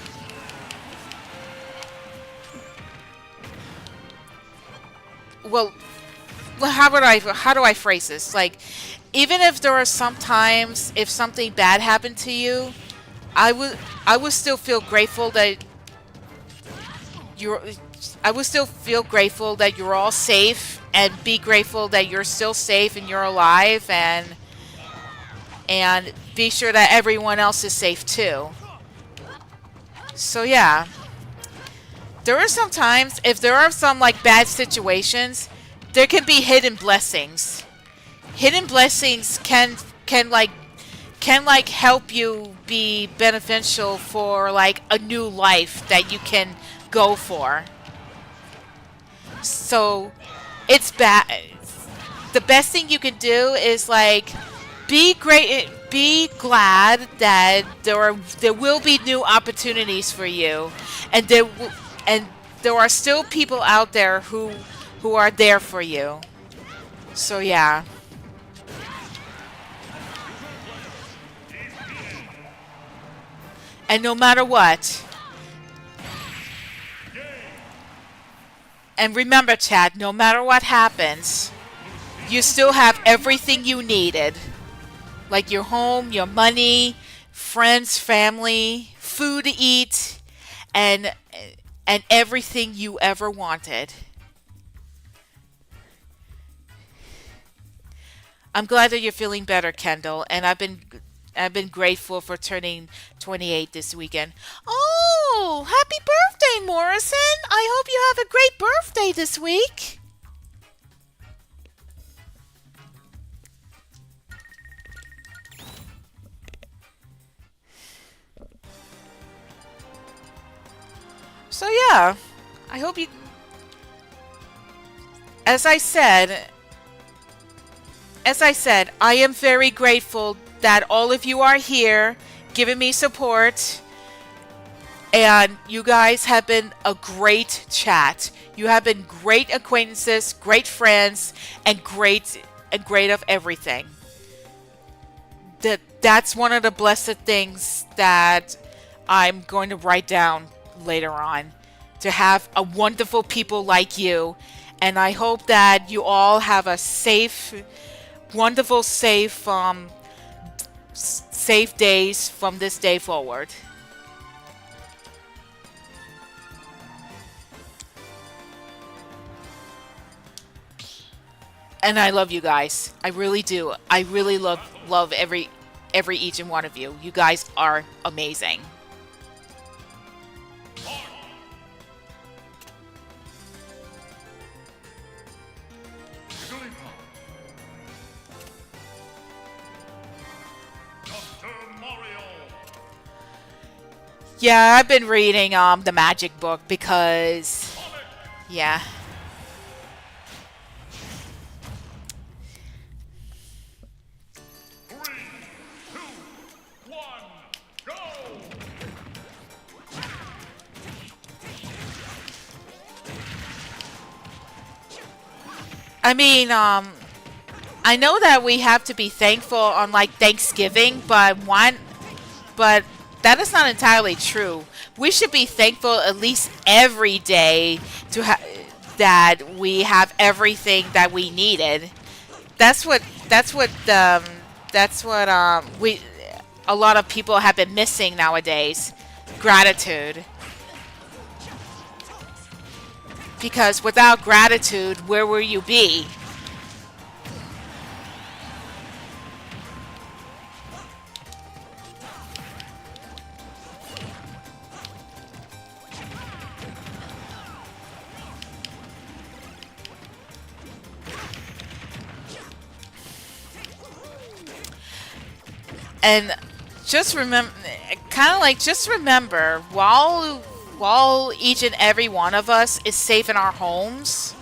Well, how do I phrase this? Like, even if there are some times, if something bad happened to you, I would still feel grateful that I would still feel grateful that you're all safe, and be grateful that you're still safe and you're alive, and be sure that everyone else is safe too. So yeah, there are some times, if there are some like bad situations, there can be hidden blessings. Hidden blessings can help you be beneficial for like a new life that you can go for. So it's bad. The best thing you can do is like be glad that there will be new opportunities for you, and there are still people out there who are there for you. So yeah. And no matter what, and remember, chat, no matter what happens, you still have everything you needed. Like your home, your money, friends, family, food to eat, and everything you ever wanted. I'm glad that you're feeling better, Kendall, and I've been grateful for turning 28 this weekend. Oh, happy birthday, Morrison! I hope you have a great birthday this week. So yeah, I hope you... As I said, I am very grateful that all of you are here giving me support, and you guys have been a great chat. You have been great acquaintances, great friends, and great of everything. That's one of the blessed things that I'm going to write down later on, to have a wonderful people like you. And I hope that you all have a safe, wonderful, safe days from this day forward. And I love you guys. I really do. I really love every each and one of you. You guys are amazing. Yeah, I've been reading the magic book because yeah. I mean, I know that we have to be thankful on like Thanksgiving, but that is not entirely true. We should be thankful at least every day that we have everything that we needed. That's what we a lot of people have been missing nowadays. Gratitude. Because without gratitude, where will you be? And just remember, kind of like just remember, while each and every one of us is safe in our homes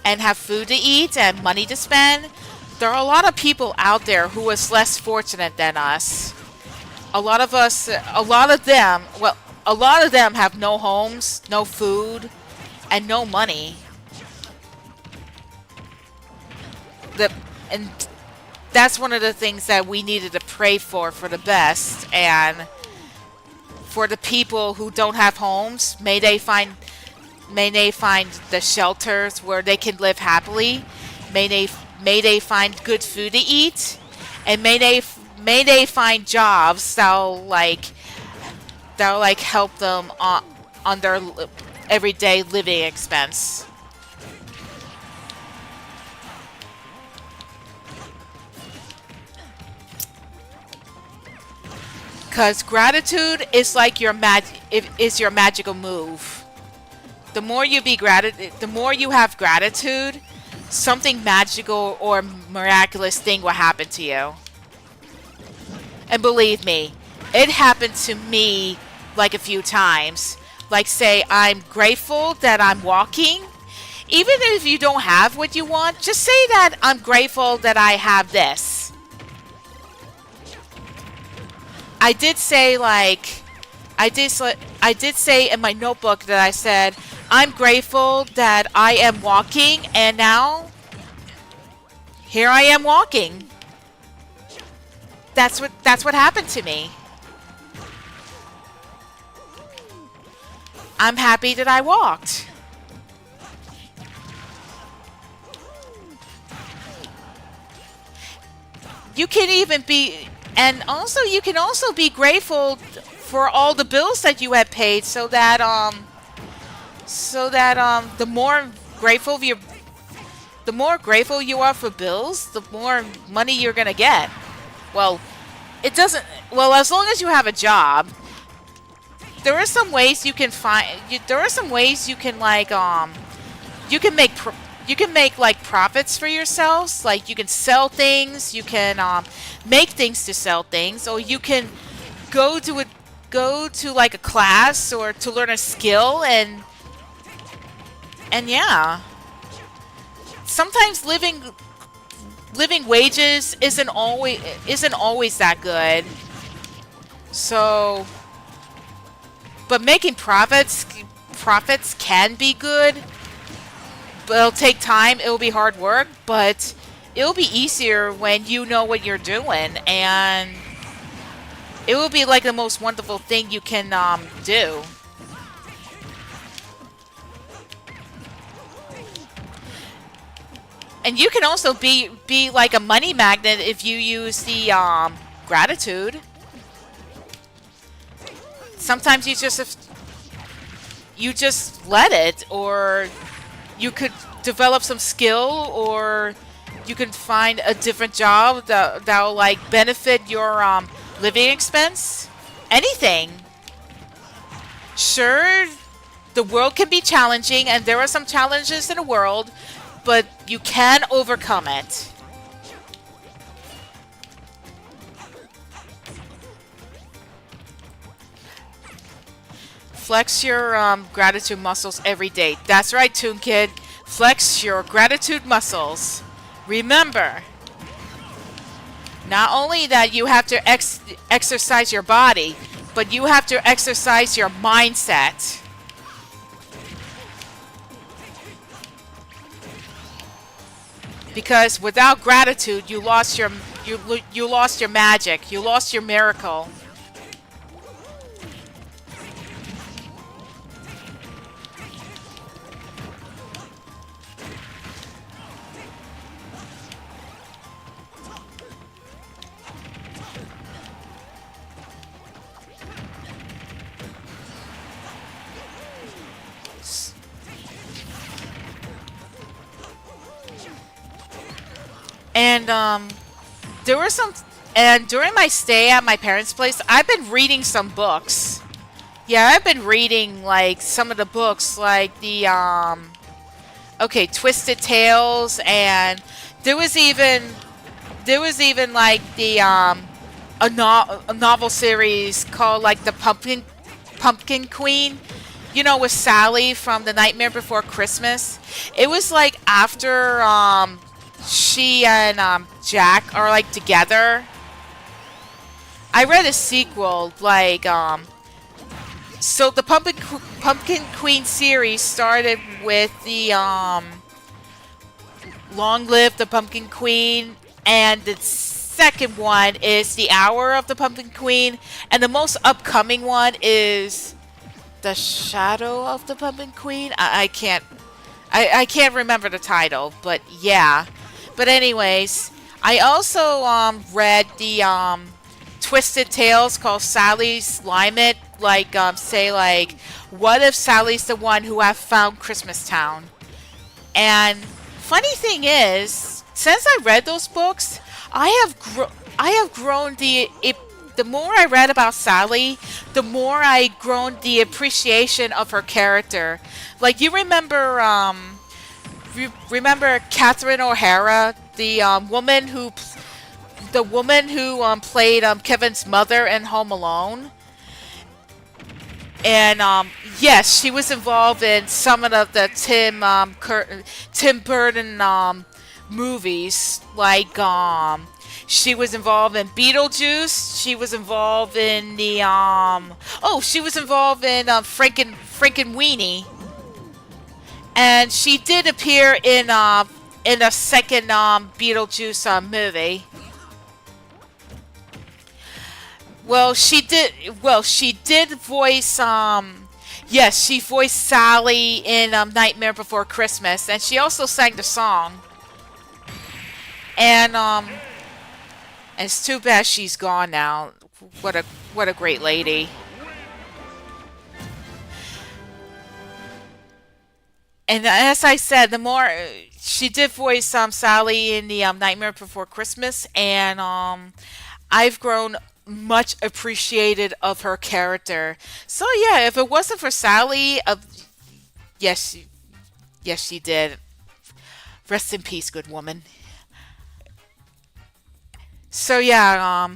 and have food to eat and money to spend, there are a lot of people out there who is less fortunate than us. A lot of us, a lot of them have no homes, no food, and no money. The and that's one of the things that we needed to pray for the best. And for the people who don't have homes, may they find the shelters where they can live happily. May they find good food to eat, and may they find jobs that'll help them on their everyday living expense. Because gratitude is like is your magical move. The more the more you have gratitude, something magical or miraculous thing will happen to you. And believe me, it happened to me like a few times. Like, say, I'm grateful that I'm walking. Even if you don't have what you want, just say that I'm grateful that I have this. I did say I did say in my notebook that I said I'm grateful that I am walking, and now here I am walking. That's what happened to me. I'm happy that I walked. You can even be And also, you can also be grateful for all the bills that you have paid, so that the more grateful you are for bills, the more money you're gonna get. Well, it doesn't. Well, as long as you have a job, there are some ways you can find. There are some ways you can you can make. You can make like profits for yourselves. Like you can sell things. You can make things to sell things, or you can go to like a class or to learn a skill, and yeah. Sometimes living wages isn't always that good. So, but making profits can be good. But it'll take time, it'll be hard work, but it'll be easier when you know what you're doing, and it will be like the most wonderful thing you can do. And you can also be like a money magnet if you use the gratitude. Sometimes you just let it, or you could develop some skill, or you can find a different job that'll like benefit your living expense. Anything. Sure, the world can be challenging, and there are some challenges in the world, but you can overcome it. Flex your gratitude muscles every day. That's right, Toon Kid. Flex your gratitude muscles. Remember, not only that you have to exercise your body, but you have to exercise your mindset. Because without gratitude, you lost your magic. You lost your miracle. And there were some, and during my stay at my parents' place, I've been reading some books. Yeah, I've been reading like some of the books, like the Twisted Tales, and there was even like the a novel series called like the Pumpkin Queen. You know, with Sally from The Nightmare Before Christmas. It was like after she and Jack are like together. I read a sequel like so the Pumpkin Queen series started with the Long Live the Pumpkin Queen, and the second one is The Hour of the Pumpkin Queen, and the most upcoming one is The Shadow of the Pumpkin Queen. I can't remember the title, but yeah. But anyways, I also read the Twisted Tales called Sally's Ligament. Like say like, what if Sally's the one who have found Christmas Town? And funny thing is, since I read those books, I have grown the more I read about Sally, the more I grown the appreciation of her character. Like you remember Catherine O'Hara, the woman who played Kevin's mother in Home Alone. And yes, she was involved in some of the Tim Burton movies. Like she was involved in Beetlejuice. She was involved in the she was involved in Frankenweenie, and she did appear in a second Beetlejuice movie. Well, she did. Well, she did voice. Yes, she voiced Sally in Nightmare Before Christmas, and she also sang the song. And it's too bad she's gone now. What a great lady. And as I said, the more she did voice Sally in the Nightmare Before Christmas, and I've grown much appreciated of her character. So yeah, if it wasn't for Sally, yes, yes, she did. Rest in peace, good woman. So yeah,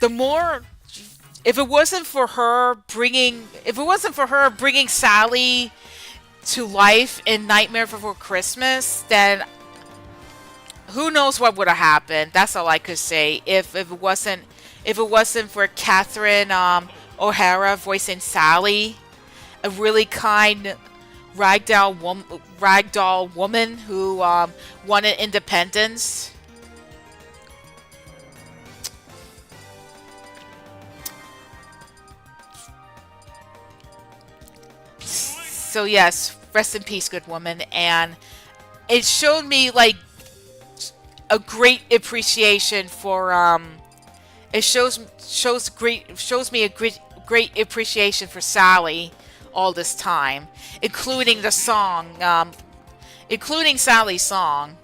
the more, if it wasn't for her bringing Sally to life in Nightmare Before Christmas, then who knows what would have happened. That's all I could say. If it wasn't for Catherine O'Hara voicing Sally, a really kind ragdoll woman who wanted independence. So yes, rest in peace, good woman. And it showed me like a great appreciation for it shows me a great appreciation for Sally all this time, including the song, including Sally's song.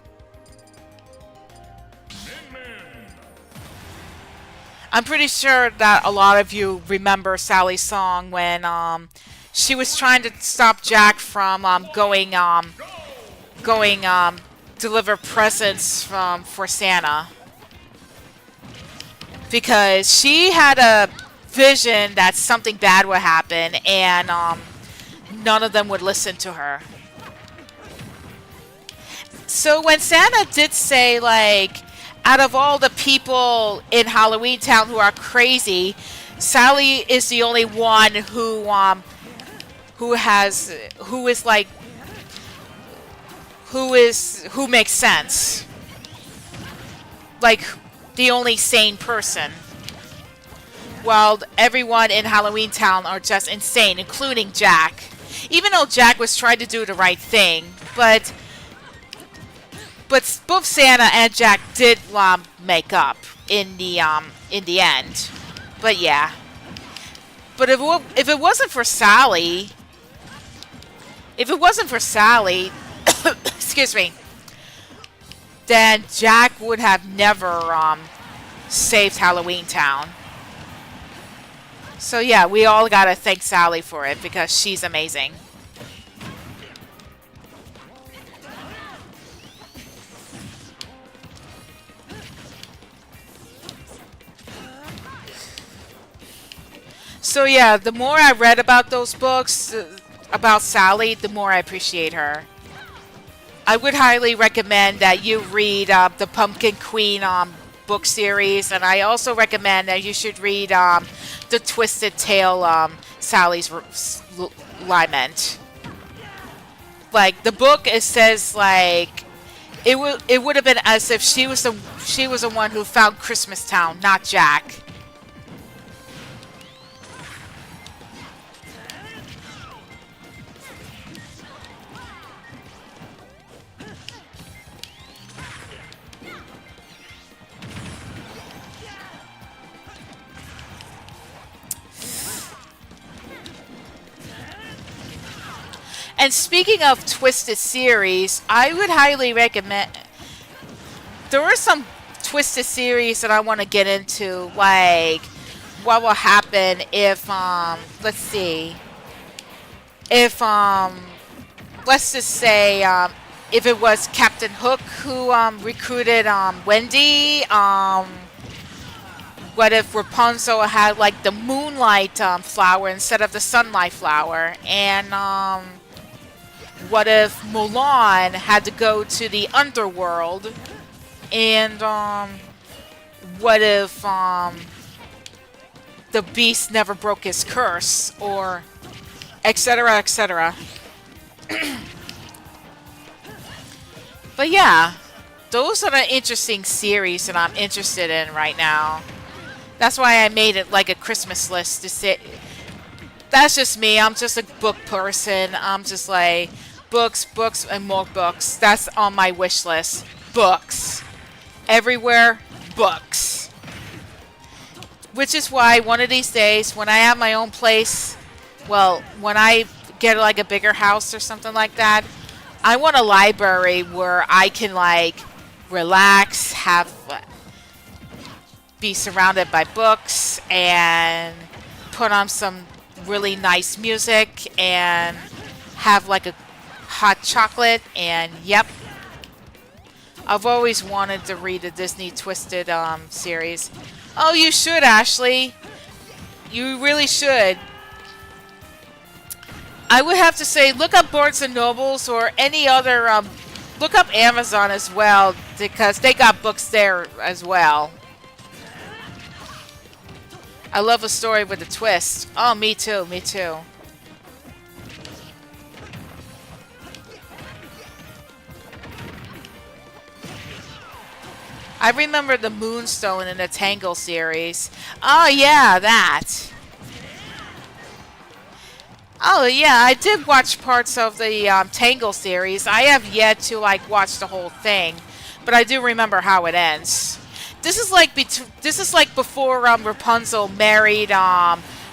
I'm pretty sure that a lot of you remember Sally's song when she was trying to stop Jack from going deliver presents for Santa, because she had a vision that something bad would happen, and none of them would listen to her. So when Santa did say, like, out of all the people in Halloween Town who are crazy, Sally is the only one who makes sense. Like, the only sane person. While everyone in Halloween Town are just insane, including Jack. Even though Jack was trying to do the right thing, but both Santa and Jack did make up in the end. But yeah. But if it wasn't for Sally, excuse me, then Jack would have never saved Halloween Town. So yeah, we all gotta thank Sally for it, because she's amazing. So yeah, the more I read about those books about Sally, the more I appreciate her. I would highly recommend that you read the Pumpkin Queen book series, and I also recommend that you should read the Twisted Tale Sally's Lament. Like the book, it says like it would have been as if she was the one who found Christmas Town, not Jack. And speaking of Twisted series, I would highly recommend. There are some Twisted series that I want to get into, like what will happen if let's see, if let's just say if it was Captain Hook who recruited Wendy. What if Rapunzel had like the moonlight flower instead of the sunlight flower, and what if Mulan had to go to the underworld? And what if the beast never broke his curse? Or etc. etc. But yeah, those are the interesting series that I'm interested in right now. That's why I made it like a Christmas list to sit. That's just me. I'm just a book person. I'm just like books, books, and more books. That's on my wish list. Books. Everywhere, books. Which is why one of these days, when I have my own place, well, when I get like a bigger house or something like that, I want a library where I can like relax, be surrounded by books, and put on some really nice music and have like a hot chocolate. And yep, I've always wanted to read the Disney Twisted series. Oh, you should, Ashley. You really should. I would have to say look up Barnes and Nobles or any other look up Amazon as well, because they got books there as well. I love a story with a twist. Oh, me too, me too. I remember the Moonstone in the Tangle series. Oh, yeah, that. Oh, yeah, I did watch parts of the Tangle series. I have yet to, like, watch the whole thing, but I do remember how it ends. This is like before Rapunzel married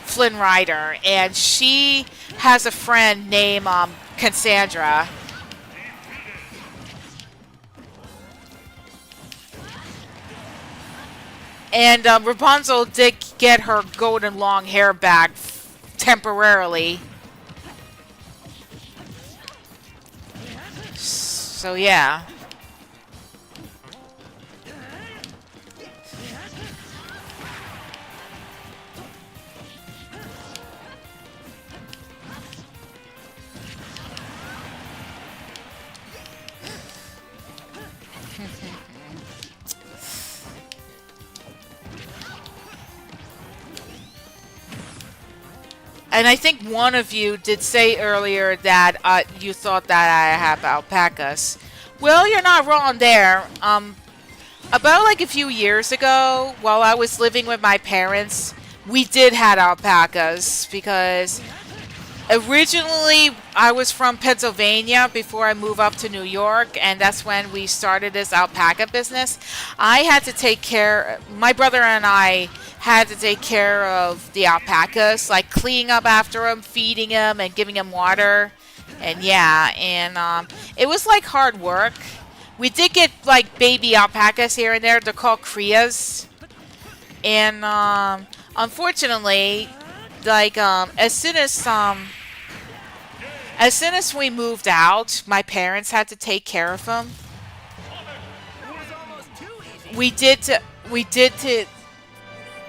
Flynn Rider, and she has a friend named Cassandra. And Rapunzel did get her golden long hair back temporarily. So yeah. And I think one of you did say earlier that you thought that I have alpacas. Well, you're not wrong there. About like a few years ago, while I was living with my parents, we did have alpacas because originally I was from Pennsylvania before I moved up to New York, and that's when we started this alpaca business. I had to take care, my brother and I had to take care of the alpacas, like cleaning up after them, feeding them, and giving them water. And yeah, and it was like hard work. We did get like baby alpacas here and there. They're called crias. And unfortunately, like as soon as we moved out, my parents had to take care of them. We did to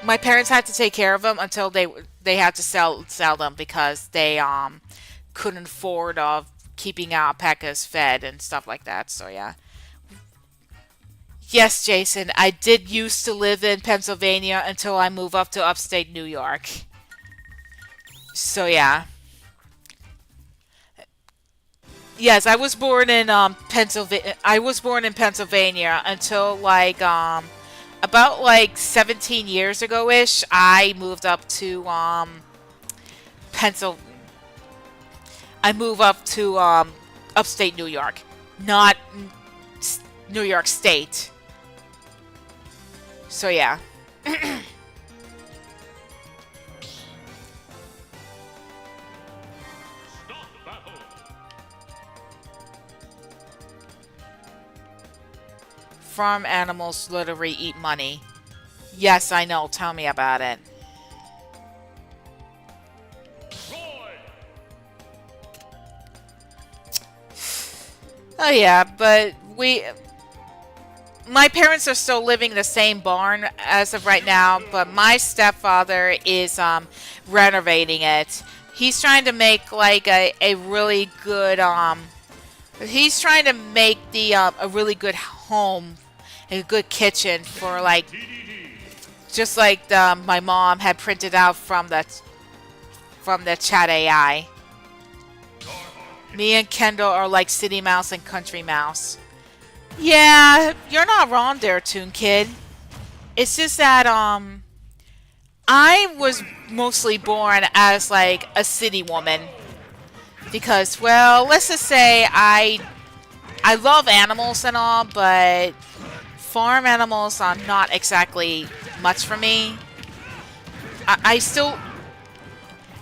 My parents had to take care of them until they had to sell them because they couldn't afford of keeping alpacas fed and stuff like that. So yeah. Yes, Jason, I did used to live in Pennsylvania until I moved up to upstate New York. So yeah. Yes, I was born in Pennsylvania. I was born in Pennsylvania until like about like 17 years ago ish. I moved up to Pennsylvania. I moved up to upstate New York, not New York State. So yeah. Farm animals literally eat money. Yes, I know. Tell me about it. Oh yeah, but my parents are still living in the same barn as of right now, but my stepfather is renovating it. He's trying to make like a really good he's trying to make the a really good home, a good kitchen for like just like my mom had printed out from the chat AI. Me and Kendall are like City Mouse and Country Mouse. Yeah, you're not wrong there, Toon Kid. It's just that I was mostly born as like a city woman because, well, let's just say I love animals and all, but farm animals are not exactly much for me. I still,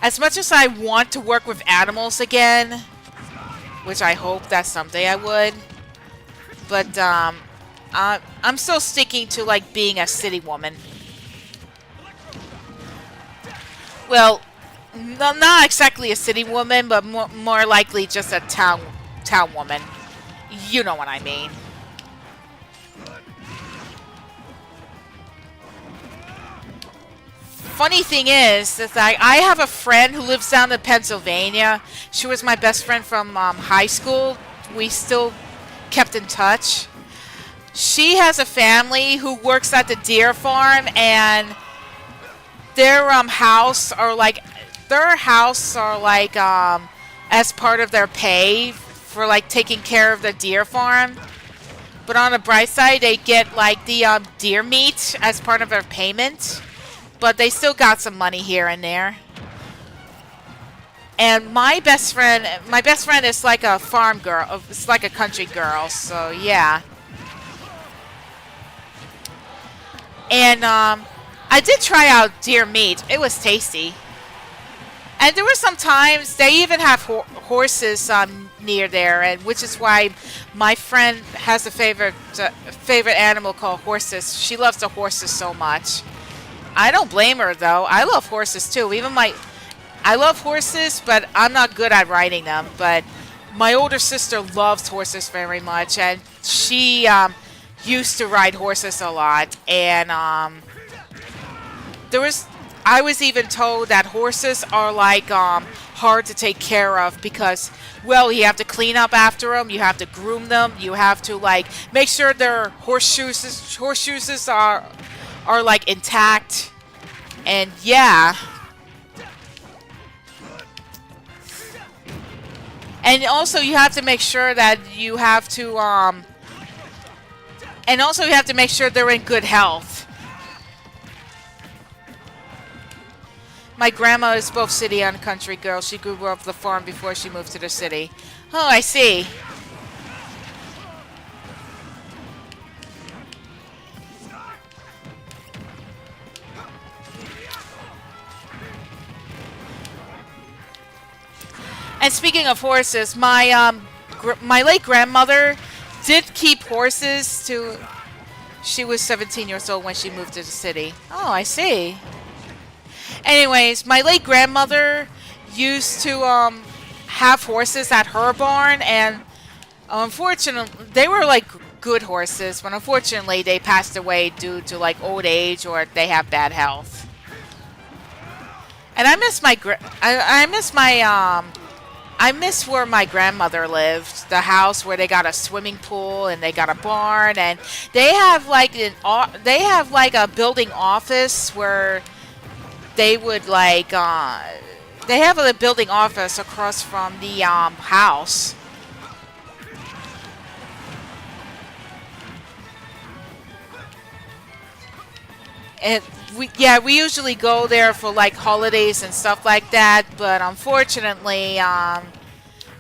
as much as I want to work with animals again, which I hope that someday I would, but I'm still sticking to like being a city woman. Well, not exactly a city woman, but more likely just a town woman. You know what I mean. Funny thing is that I have a friend who lives down in Pennsylvania. She was my best friend from high school. We still kept in touch. She has a family who works at the deer farm, and their house are like as part of their pay for like taking care of the deer farm. But on the bright side, they get like the deer meat as part of their payment. But they still got some money here and there. And my best friend is like a farm girl. It's like a country girl. So yeah. And I did try out deer meat. It was tasty. And there were some times they even have horses near there, and which is why my friend has a favorite animal called horses. She loves the horses so much. I don't blame her though. I love horses too. I love horses, but I'm not good at riding them. But my older sister loves horses very much, and she used to ride horses a lot. And I was even told that horses are like hard to take care of because, well, you have to clean up after them, you have to groom them, you have to like make sure their horseshoes are like intact, and yeah. And also you have to make sure that you have to and also you have to make sure they're in good health. My grandma is both city and country girl. She grew up the farm before she moved to the city. Oh, I see. And speaking of horses, my late grandmother did keep horses to. She was 17 years old when she moved to the city. Oh, I see. Anyways, my late grandmother used to have horses at her barn, and unfortunately, they were like good horses, but unfortunately they passed away due to like old age or they have bad health. And I miss where my grandmother lived. The house where they got a swimming pool and they got a barn, and they have like a building office where they would like they have a building office across from the house. And we usually go there for like holidays and stuff like that, but unfortunately,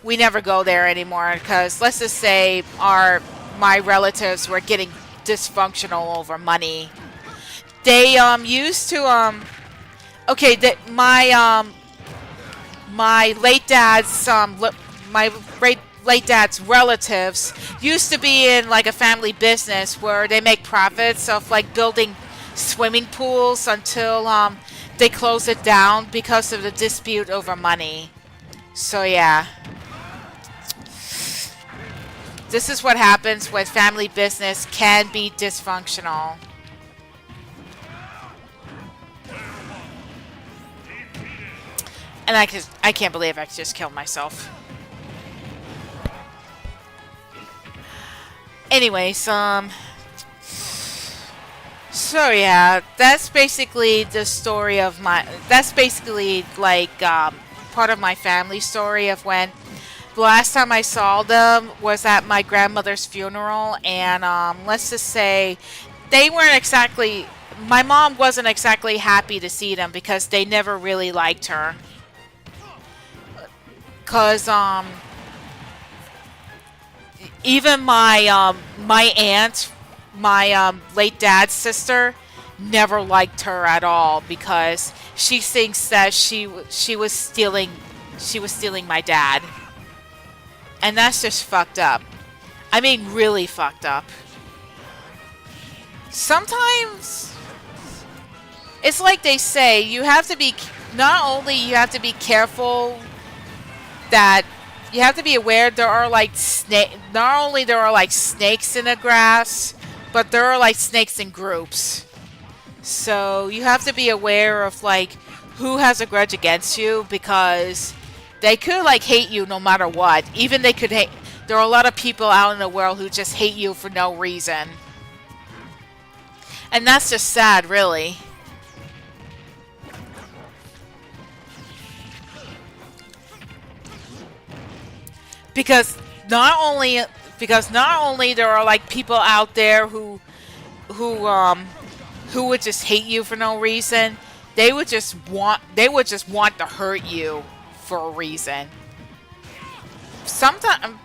we never go there anymore because let's just say my relatives were getting dysfunctional over money. They used to okay, my late dad's late dad's relatives used to be in like a family business where they make profits of like building swimming pools until they close it down because of the dispute over money. So yeah, this is what happens when family business can be dysfunctional. And I can't believe I just killed myself. Anyways, so yeah, that's basically the story of that's basically like part of my family story of when the last time I saw them was at my grandmother's funeral, and let's just say they weren't exactly, my mom wasn't exactly happy to see them because they never really liked her. Cause even my aunt, my late dad's sister, never liked her at all because she thinks that she was stealing my dad, and that's just fucked up. I mean, really fucked up. Sometimes it's like they say, you have to be, not only you have to be careful, that you have to be aware there are like not only there are like snakes in the grass, but there are like snakes in groups. So you have to be aware of like who has a grudge against you, because they could like hate you no matter what. Even they could hate, there are a lot of people out in the world who just hate you for no reason. And that's just sad, really. Because not only there are like people out there who would just hate you for no reason, they would just want to hurt you for a reason. Sometimes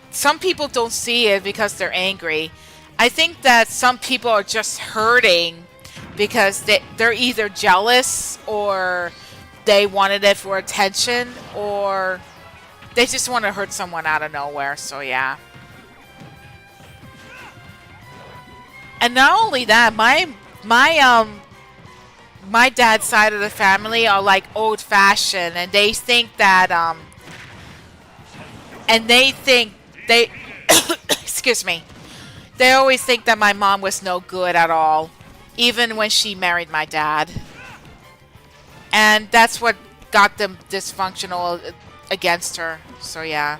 some people don't see it because they're angry. I think that some people are just hurting because they're either jealous, or they wanted it for attention, or they just want to hurt someone out of nowhere. So yeah. And not only that, my dad's side of the family are like old-fashioned, and they think that excuse me, they always think that my mom was no good at all, even when she married my dad. And that's what got them dysfunctional against her. So yeah.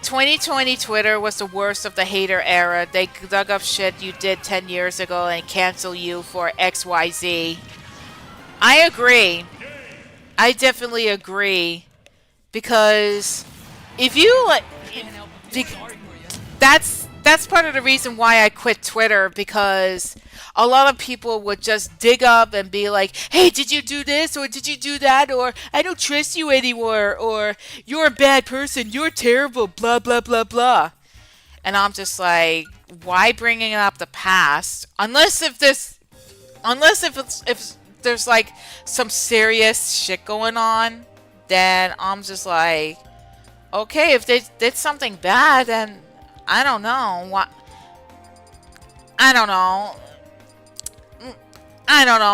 "2020 Twitter was the worst of the hater era. They dug up shit you did 10 years ago and cancel you for XYZ. I agree. I definitely agree. Because if you like, that's part of the reason why I quit Twitter, because a lot of people would just dig up and be like, hey, did you do this, or did you do that, or I don't trust you anymore, or you're a bad person, you're terrible, blah blah blah blah. And I'm just like, why bringing up the past, unless if there's like some serious shit going on, then I'm just like, okay, if they did something bad, then I don't know what. I don't know.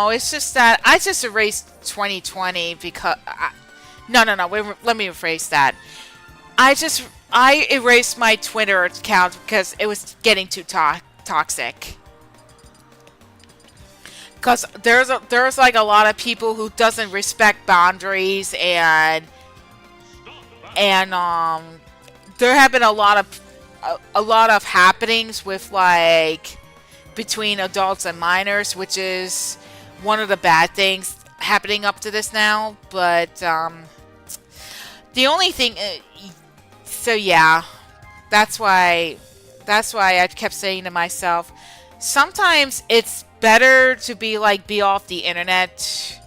It's just that I just erased 2020 because no. Let me rephrase that. I erased my Twitter account because it was getting too toxic. Because there's like a lot of people who doesn't respect boundaries, and there have been a lot of happenings with like between adults and minors, which is one of the bad things happening up to this now. But the only thing, so yeah, that's why I kept saying to myself, sometimes it's better to be off the internet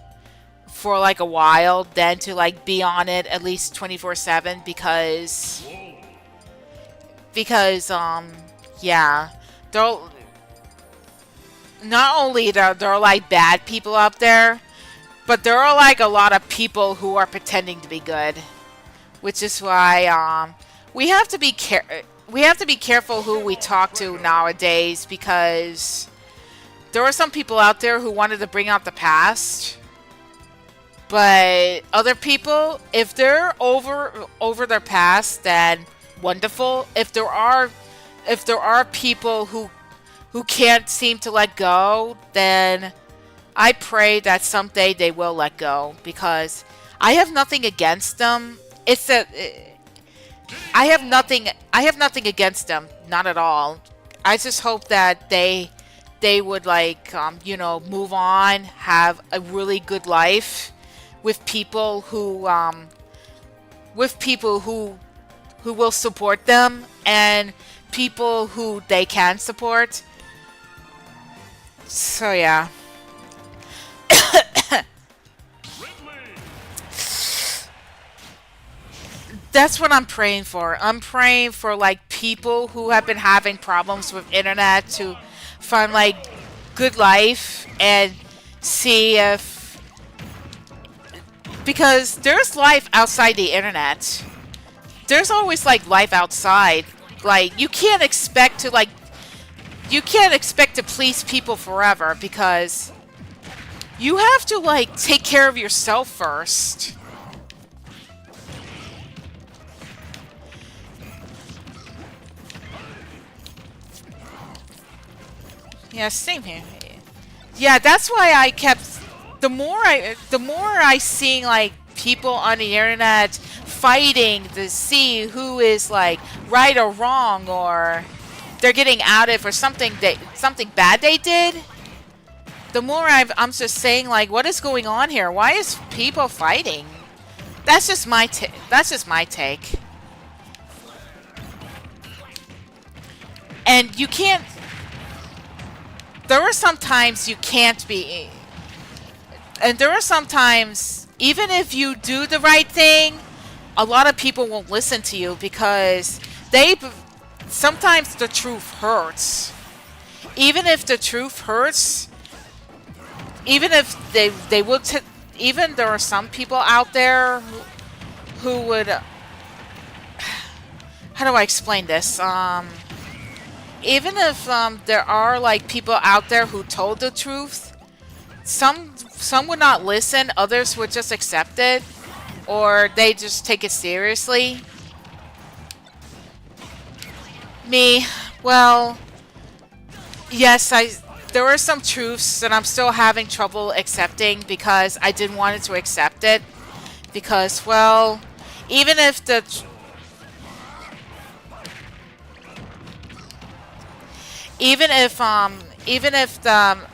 for like a while than to like be on it at least 24/7 because yeah, there not only there are like bad people out there, but there are like a lot of people who are pretending to be good, which is why we have to be careful who we talk to nowadays, because there are some people out there who wanted to bring out the past, but other people, if they're over their past, then wonderful. If there are people who can't seem to let go, then I pray that someday they will let go, because I have nothing against them. I have nothing against them, not at all. I just hope that they would like move on, have a really good life with people who will support them, and people who they can support. So yeah. That's what I'm praying for. I'm praying for like people who have been having problems with internet to find like good life and see if, because there's life outside the internet. There's always like life outside. Like you can't expect to please people forever, because you have to like take care of yourself first. Yeah, same here. Yeah, that's why I kept. The more I see like people on the internet fighting to see who is like right or wrong, or they're getting outed for something bad they did. The more I'm just saying like, what is going on here? Why is people fighting? That's just my take. And you can't. There are some times you can't be, and there are some times, even if you do the right thing, a lot of people won't listen to you, because sometimes the truth hurts. Even if the truth hurts, even if they will, even there are some people out there who would, how do I explain this? Even if there are like people out there who told the truth, some would not listen, others would just accept it, or they just take it seriously. Me, well, yes, there are some truths that I'm still having trouble accepting, because I didn't want to accept it, because, well, even if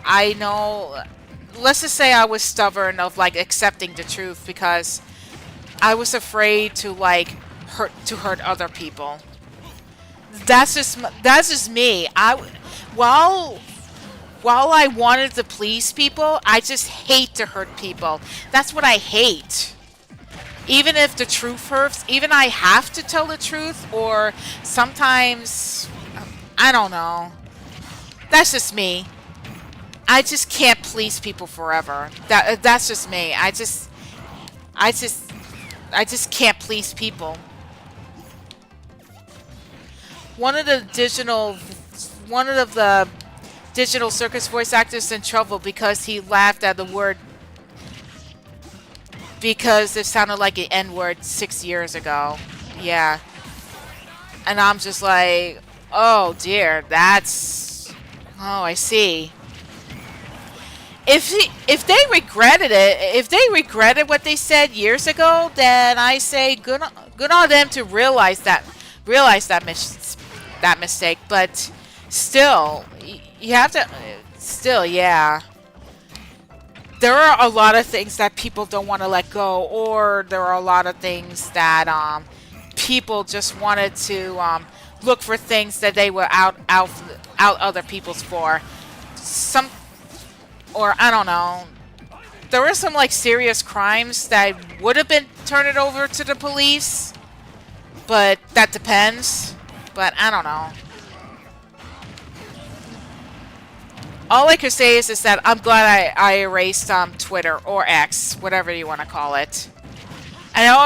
I know, let's just say I was stubborn of like accepting the truth, because I was afraid to like hurt other people. That's just me. While I wanted to please people, I just hate to hurt people. That's what I hate. Even if the truth hurts, even I have to tell the truth, or sometimes I don't know. That's just me. I just can't please people forever. That's just me. I just can't please people. One of the digital circus voice actors in trouble because he laughed at the word, because it sounded like an N-word 6 years ago. Yeah. And I'm just like, oh dear, that's... Oh, I see. If they regretted it, if they regretted what they said years ago, then I say good on them to realize that mistake. But still, you have to still, yeah. There are a lot of things that people don't want to let go, or there are a lot of things that people just wanted to look for things that they were out other people's for. Some, or I don't know. There were some like serious crimes that would have been turned it over to the police, but that depends. But I don't know. All I could say is that I'm glad I erased Twitter or X, whatever you want to call it. And I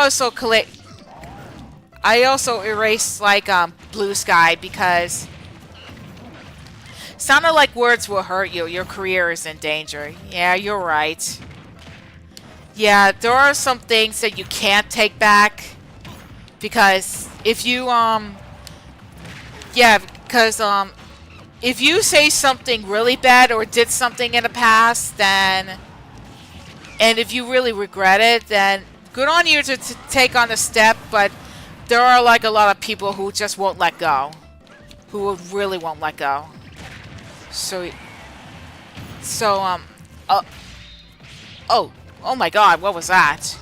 also erased like Blue Sky because sounded like words will hurt you. Your career is in danger. Yeah, you're right. Yeah, there are some things that you can't take back because if you if you say something really bad or did something in the past, then, and if you really regret it, then good on you to take on the step, but there are like a lot of people who just won't let go. Who really won't let go. So oh my god, what was that?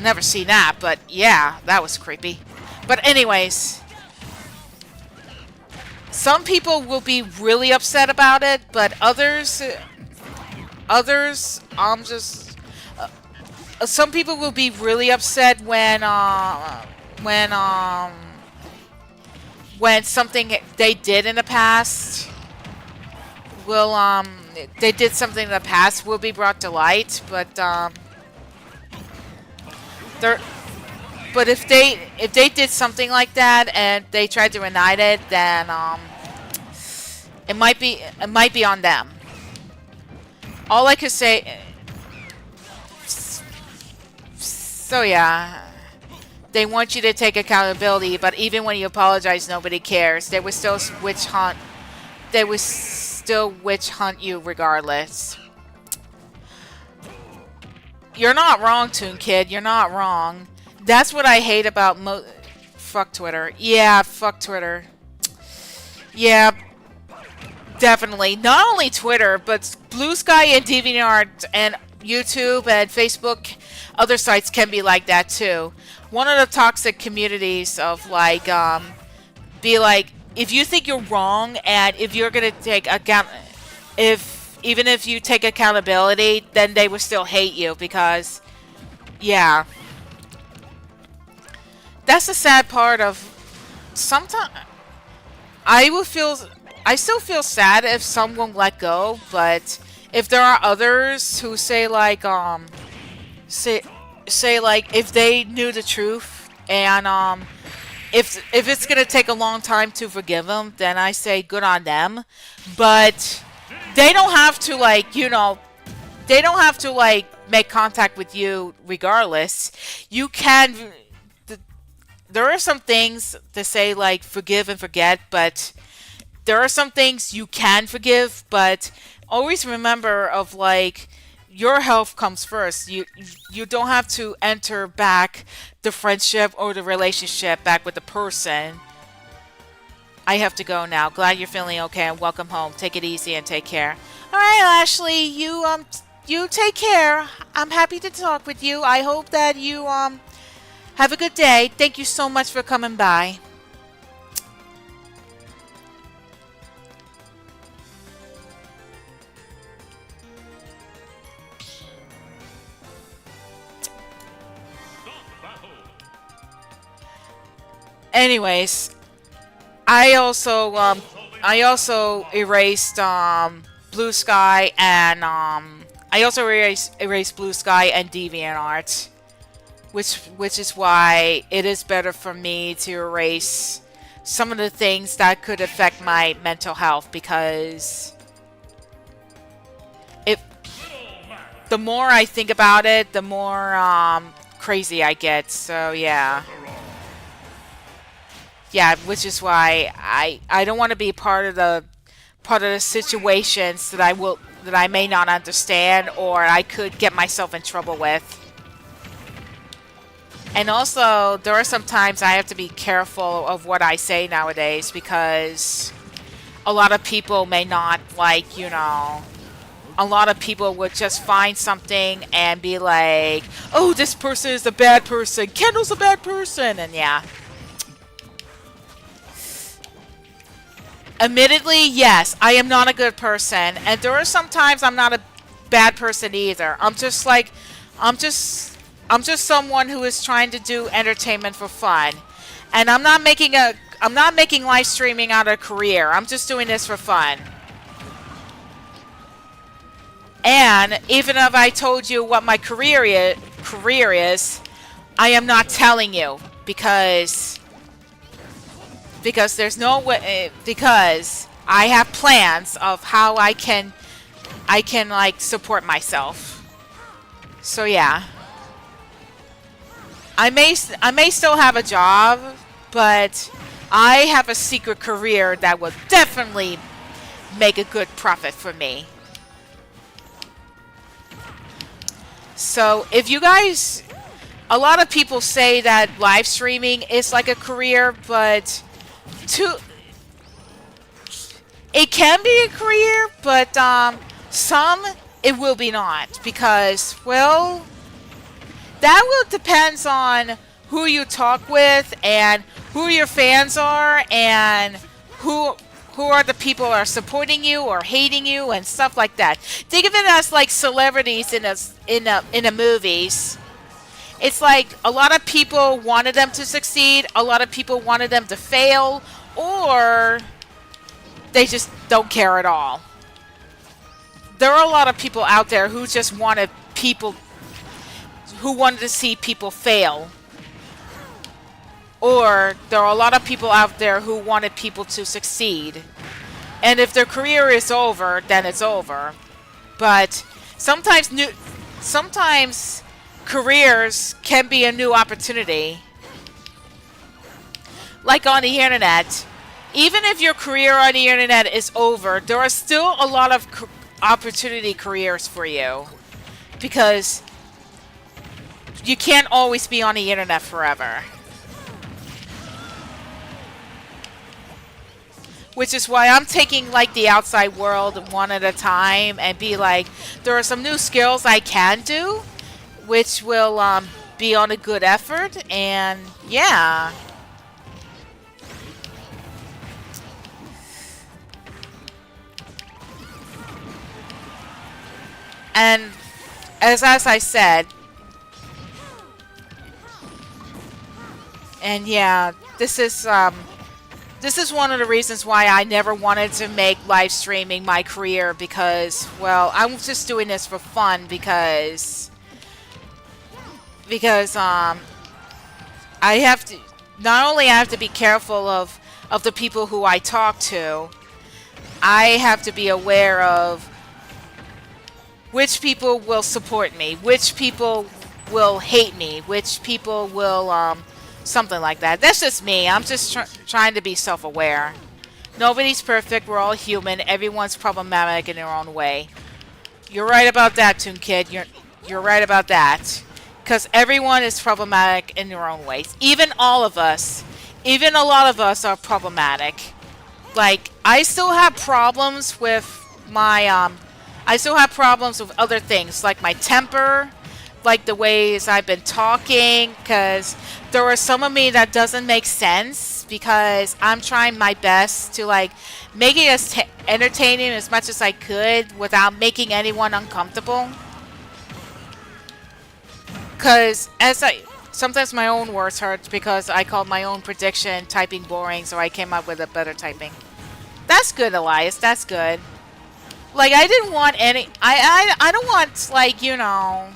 Never seen that, but yeah, that was creepy. But anyways, some people will be really upset about it, but others, some people will be really upset when something they did in the past will they did something in the past will be brought to light, but if they did something like that and they tried to deny it, then it might be on them. All I could say. So yeah, they want you to take accountability, but even when you apologize, nobody cares. They would still witch hunt. They would still witch hunt you regardless. You're not wrong, Toon Kid. You're not wrong. That's what I hate about fuck Twitter. Yeah, fuck Twitter. Yeah, definitely. Not only Twitter, but Blue Sky and DeviantArt and YouTube and Facebook, other sites can be like that too. One of the toxic communities of like, be like, if you think you're wrong and if you're gonna take even if you take accountability, then they will still hate you because, yeah. That's the sad part of sometimes I still feel sad if someone let go, but if there are others who say like say like if they knew the truth and if it's gonna take a long time to forgive them, then I say good on them. But they don't have to like, you know, they don't have to like make contact with you regardless. You can. There are some things to say like forgive and forget, but there are some things you can forgive, but always remember of like your health comes first. You don't have to enter back the friendship or the relationship back with the person. I have to go now. Glad you're feeling okay and welcome home. Take it easy and take care. All right, Ashley, you take care. I'm happy to talk with you. I hope that you have a good day. Thank you so much for coming by. Anyways, I also erased Blue Sky and I also erased Blue Sky and DeviantArt, which is why it is better for me to erase some of the things that could affect my mental health, because the more I think about it, the more crazy I get. So yeah. Yeah, which is why I don't want to be part of the situations that I may not understand or I could get myself in trouble with. And also, there are some times I have to be careful of what I say nowadays because a lot of people may not like, you know, a lot of people would just find something and be like, oh, this person is a bad person. Kendall's a bad person. And yeah. Admittedly, yes, I am not a good person. And there are some times I'm not a bad person either. I'm just someone who is trying to do entertainment for fun. And I'm not making live streaming out of a career. I'm just doing this for fun. And even if I told you what my career is, I am not telling you because there's no way, because I have plans of how I can like support myself. So yeah. I may still have a job, but I have a secret career that will definitely make a good profit for me. So if you guys, a lot of people say that live streaming is like a career, but it can be a career, but some it will be not, because, well, that will depends on who you talk with and who your fans are and who are the people who are supporting you or hating you and stuff like that. Think of it as like celebrities in a movies. It's like a lot of people wanted them to succeed, a lot of people wanted them to fail, or they just don't care at all. There are a lot of people out there who just wanted to see people fail. Or there are a lot of people out there who wanted people to succeed. And if their career is over, then it's over. But sometimes careers can be a new opportunity. Like on the internet. Even if your career on the internet is over, there are still a lot of opportunity careers for you. Because you can't always be on the internet forever. Which is why I'm taking like the outside world one at a time and be like, there are some new skills I can do, which will be on a good effort, and yeah. And as I said, and yeah, this is one of the reasons why I never wanted to make live streaming my career, because, well, I'm just doing this for fun because I have to, not only I have to be careful of the people who I talk to, I have to be aware of which people will support me, which people will hate me, which people will something like that. That's just me. I'm just trying to be self-aware. Nobody's perfect. We're all human. Everyone's problematic in their own way. You're right about that, Toon Kid. You're right about that. Because everyone is problematic in their own ways. Even all of us. Even a lot of us are problematic. Like, I still have problems with my, I still have problems with other things. Like my temper. Like the ways I've been talking. Because there are some of me that doesn't make sense, because I'm trying my best to like make it as entertaining as much as I could without making anyone uncomfortable. Because sometimes my own words hurt because I called my own prediction typing boring, so I came up with a better typing. That's good, Elias. That's good. Like, I didn't want any. I don't want, like, you know.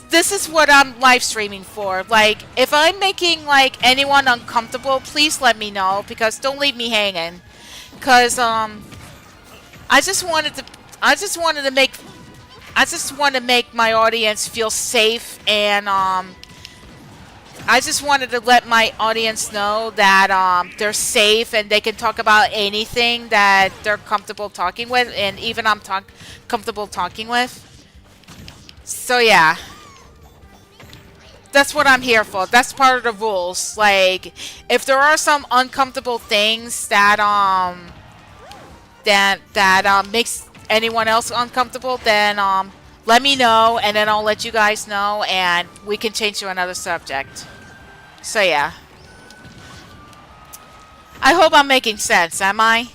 This is what I'm live streaming for. Like, if I'm making like anyone uncomfortable, please let me know, because don't leave me hanging. Cause I just wanted to make I just want to make my audience feel safe, and I just wanted to let my audience know that they're safe and they can talk about anything that they're comfortable talking with, and even I'm comfortable talking with. So yeah, that's what I'm here for. That's part of the rules. Like, if there are some uncomfortable things that makes anyone else uncomfortable, then let me know, and then I'll let you guys know, and we can change to another subject. So yeah, I hope I'm making sense. Am I?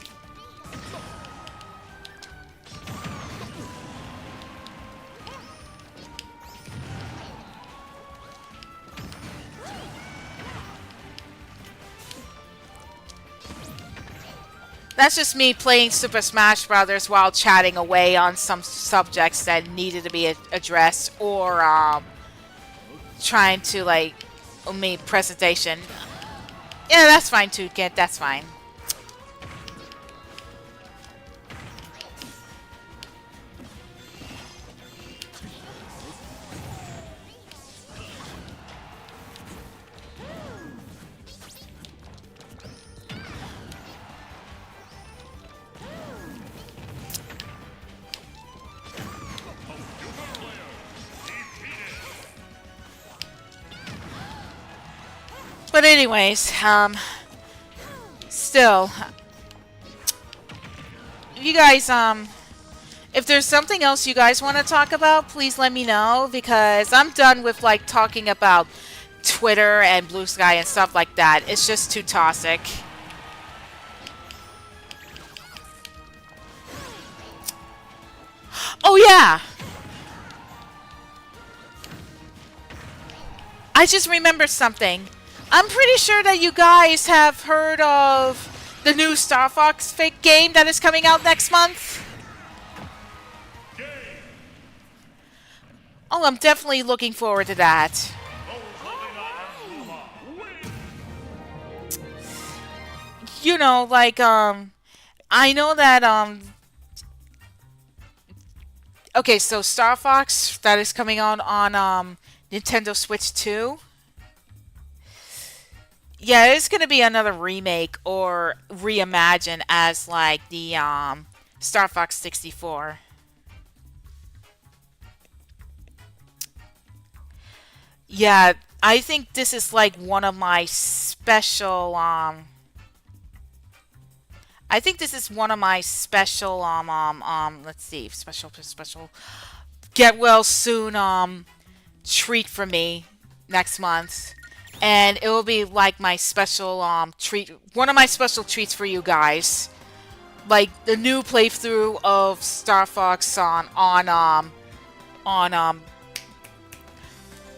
That's just me playing Super Smash Brothers while chatting away on some subjects that needed to be addressed, or trying to, like, me presentation. Yeah, that's fine too, Kent. That's fine. But anyways, still, you guys, if there's something else you guys want to talk about, please let me know, because I'm done with, like, talking about Twitter and Blue Sky and stuff like that. It's just too toxic. Oh yeah! I just remembered something. I'm pretty sure that you guys have heard of the new Star Fox fake game that is coming out next month. Oh, I'm definitely looking forward to that. You know, like, I know that, okay, so Star Fox, that is coming out on, Nintendo Switch 2. Yeah, it's gonna be another remake or reimagine as, like, the Star Fox 64. Yeah, I think this is like one of my special I think this is one of my special let's see, special get well soon treat for me next month. And it will be like my special treat, one of my special treats for you guys. Like the new playthrough of Star Fox on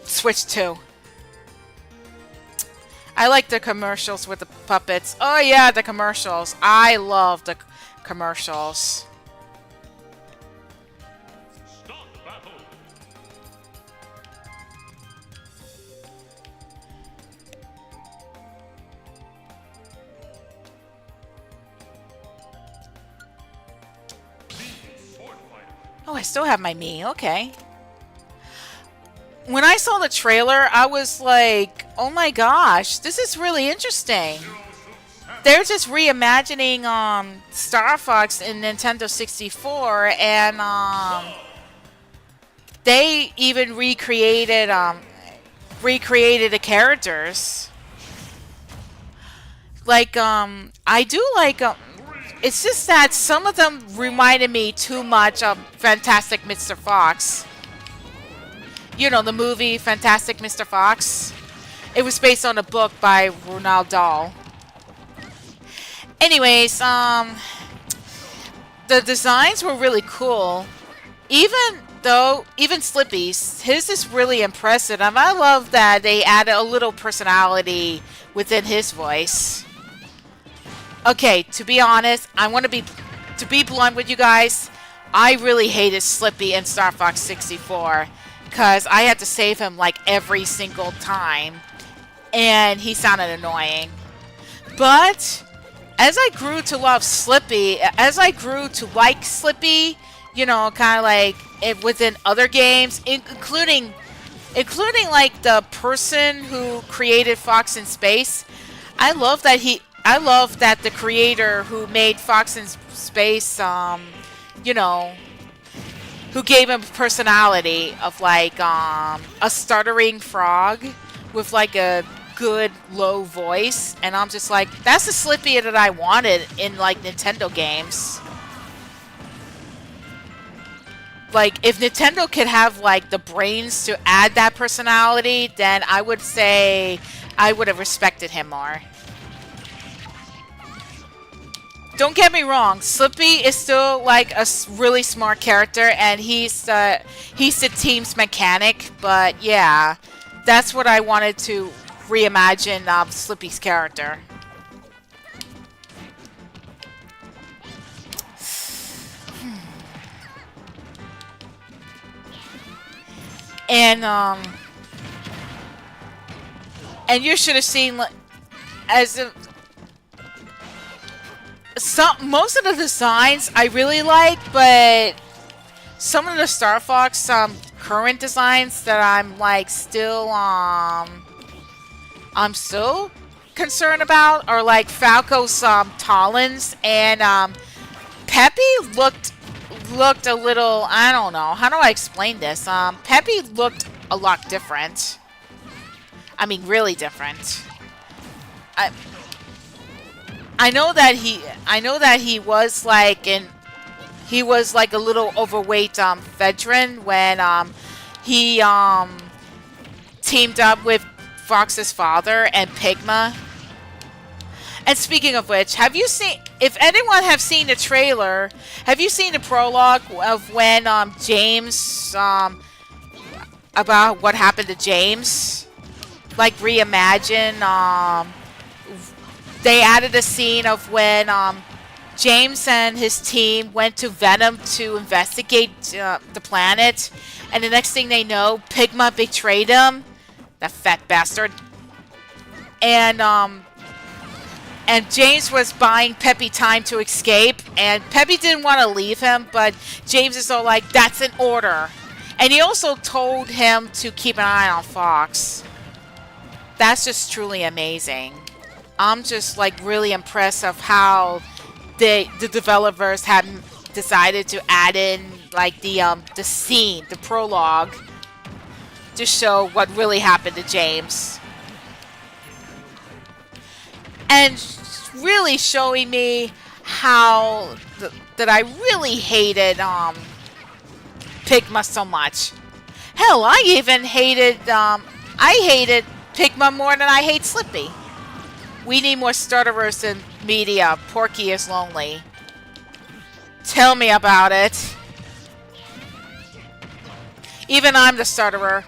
Switch 2. I like the commercials with the puppets. Oh yeah, the commercials. I love the commercials. Oh, I still have my me. Okay. When I saw the trailer, I was like, oh my gosh, this is really interesting. They're just reimagining Star Fox in Nintendo 64, and they even recreated the characters. Like I do like it's just that some of them reminded me too much of Fantastic Mr. Fox. You know, the movie Fantastic Mr. Fox. It was based on a book by Roald Dahl. Anyways, the designs were really cool. Even Slippy's, his is really impressive. And I love that they added a little personality within his voice. Okay, to be honest, to be blunt with you guys, I really hated Slippy in Star Fox 64. Because I had to save him like every single time. And he sounded annoying. But as I grew to love Slippy, as I grew to like Slippy, you know, kind of like it within other games, including like the person who created Fox in Space. I love that the creator who made Fox in Space, you know, who gave him personality of like a stuttering frog with like a good low voice, and I'm just like, that's the Slippy that I wanted in like Nintendo games. Like, if Nintendo could have like the brains to add that personality, then I would say I would have respected him more. Don't get me wrong, Slippy is still like a really smart character, and he's the team's mechanic. But yeah, that's what I wanted to reimagine Slippy's character. And you should have seen as a, most of the designs I really like, but some of the Star Fox current designs that I'm like still I'm still concerned about are like Falco's Talons, and Peppy looked a little, I don't know, how do I explain this? Peppy looked a lot different. I mean, really different. I know that he was like a little overweight veteran when he teamed up with Fox's father and Pigma. And speaking of which, have you seen, if anyone have seen the trailer, have you seen the prologue of when James about what happened to James? Like reimagine, they added a scene of when James and his team went to Venom to investigate the planet, and the next thing they know, Pigma betrayed him, that fat bastard. And James was buying Peppy time to escape, and Peppy didn't want to leave him, but James is all like, that's an order. And he also told him to keep an eye on Fox. That's just truly amazing. I'm just like really impressed of how the developers had decided to add in like the scene, the prologue, to show what really happened to James. And really showing me how that I really hated Pigma so much. Hell, I even hated Pigma more than I hate Slippy. We need more stutterers in media. Porky is lonely. Tell me about it. Even I'm the stutterer.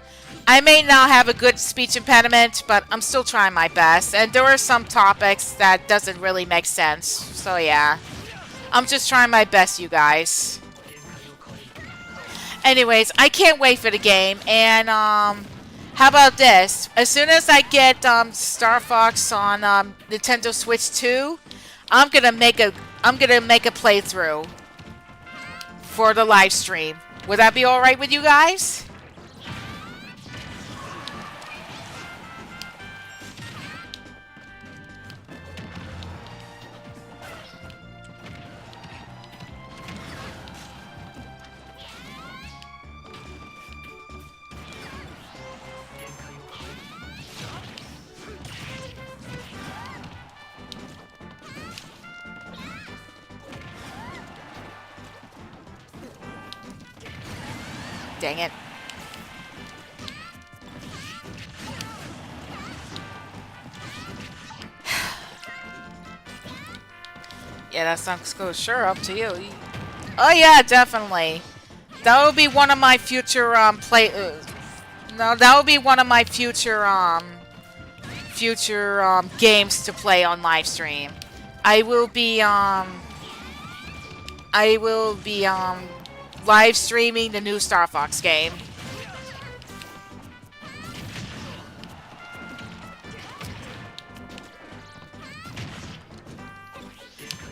I may not have a good speech impediment, but I'm still trying my best. And there are some topics that doesn't really make sense. So yeah. I'm just trying my best, you guys. Anyways, I can't wait for the game. And how about this? As soon as I get Star Fox on Nintendo Switch 2, I'm gonna make a playthrough for the live stream. Would that be all right with you guys? Dang it. Yeah, that sounds cool. Sure, up to you. Oh yeah, definitely. That would be one of my future no, that would be one of my future games to play on live stream. I will be live streaming the new Star Fox game.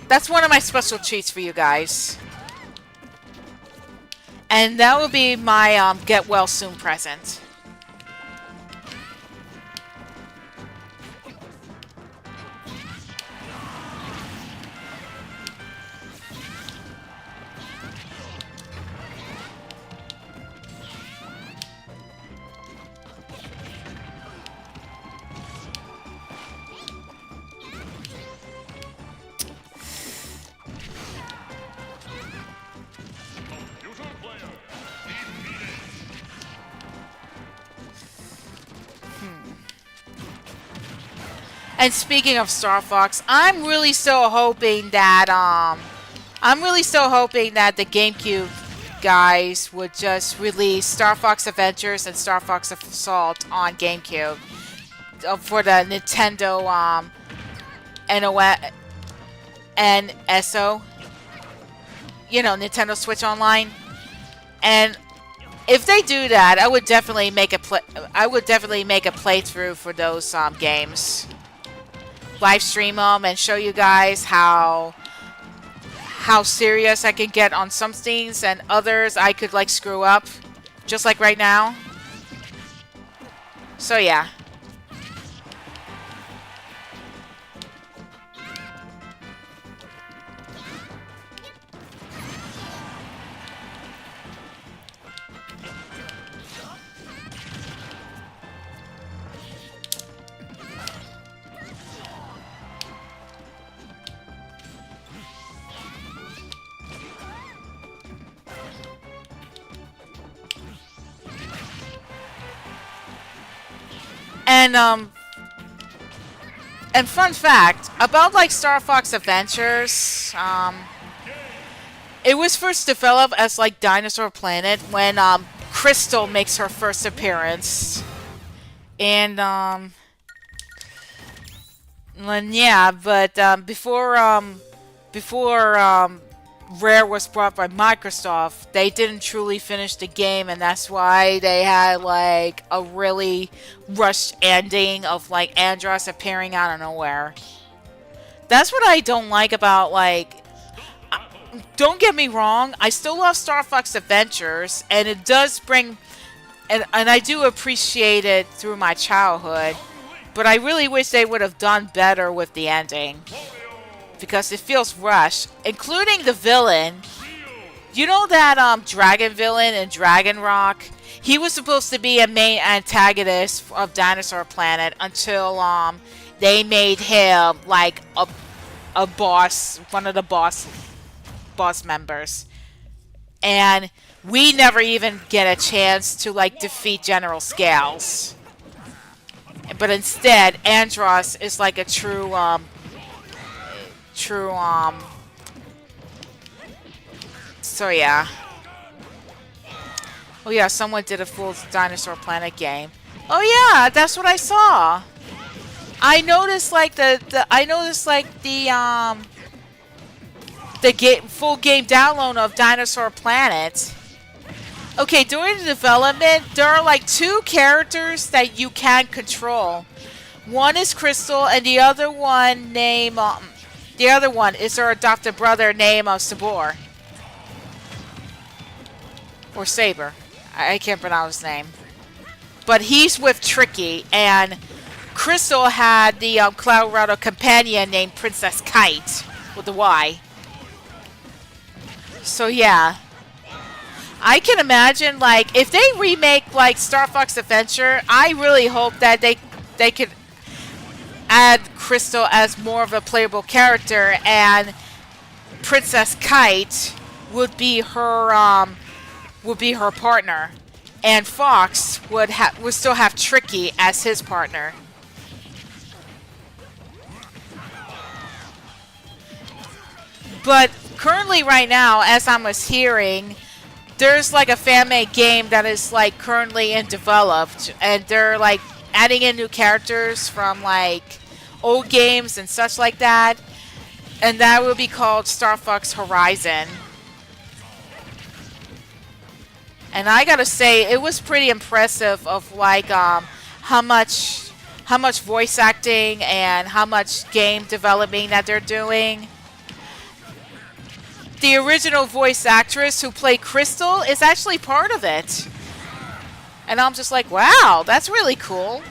That's one of my special treats for you guys. And that will be my get well soon present. And speaking of Star Fox, I'm really still hoping that the GameCube guys would just release Star Fox Adventures and Star Fox Assault on GameCube for the Nintendo NOS and SO, you know, Nintendo Switch Online. And if they do that, I would definitely make a playthrough for those games. Live stream them and show you guys how serious I can get on some things, and others I could like screw up, just like right now. So yeah. And fun fact about like Star Fox Adventures, it was first developed as like Dinosaur Planet when Crystal makes her first appearance, and yeah, but before Rare was bought by Microsoft, they didn't truly finish the game, and that's why they had like a really rushed ending of like Andros appearing out of nowhere. That's what I don't like about like. Don't get me wrong, I still love Star Fox Adventures, and it does bring, and I do appreciate it through my childhood, but I really wish they would have done better with the ending. Because it feels rushed, including the villain. You know that dragon villain in Dragon Rock? He was supposed to be a main antagonist of Dinosaur Planet until they made him like a boss, one of the boss members. And we never even get a chance to like defeat General Scales. But instead, Andros is like a true so yeah. Oh yeah, someone did a full Dinosaur Planet game. Oh yeah, that's what I saw. I noticed like the full game download of Dinosaur Planet. Okay, during the development, there are like 2 characters that you can control. One is Crystal, and the other one is her adopted brother named Sabor. Or Saber. I can't pronounce his name. But he's with Tricky, and Crystal had the Colorado companion named Princess Kite, with a Y. So yeah. I can imagine, like, if they remake, like, Star Fox Adventure, I really hope that they could add Crystal as more of a playable character, and Princess Kite would be her partner, and Fox would still have Tricky as his partner. But currently, right now, as I was hearing, there's like a fan-made game that is like currently in developed, and they're like adding in new characters from like old games and such like that, and that will be called Star Fox Horizon. And I gotta say, it was pretty impressive of like how much voice acting and how much game developing that they're doing. the original voice actress who played Crystal is actually part of it. And I'm just like, wow, that's really cool.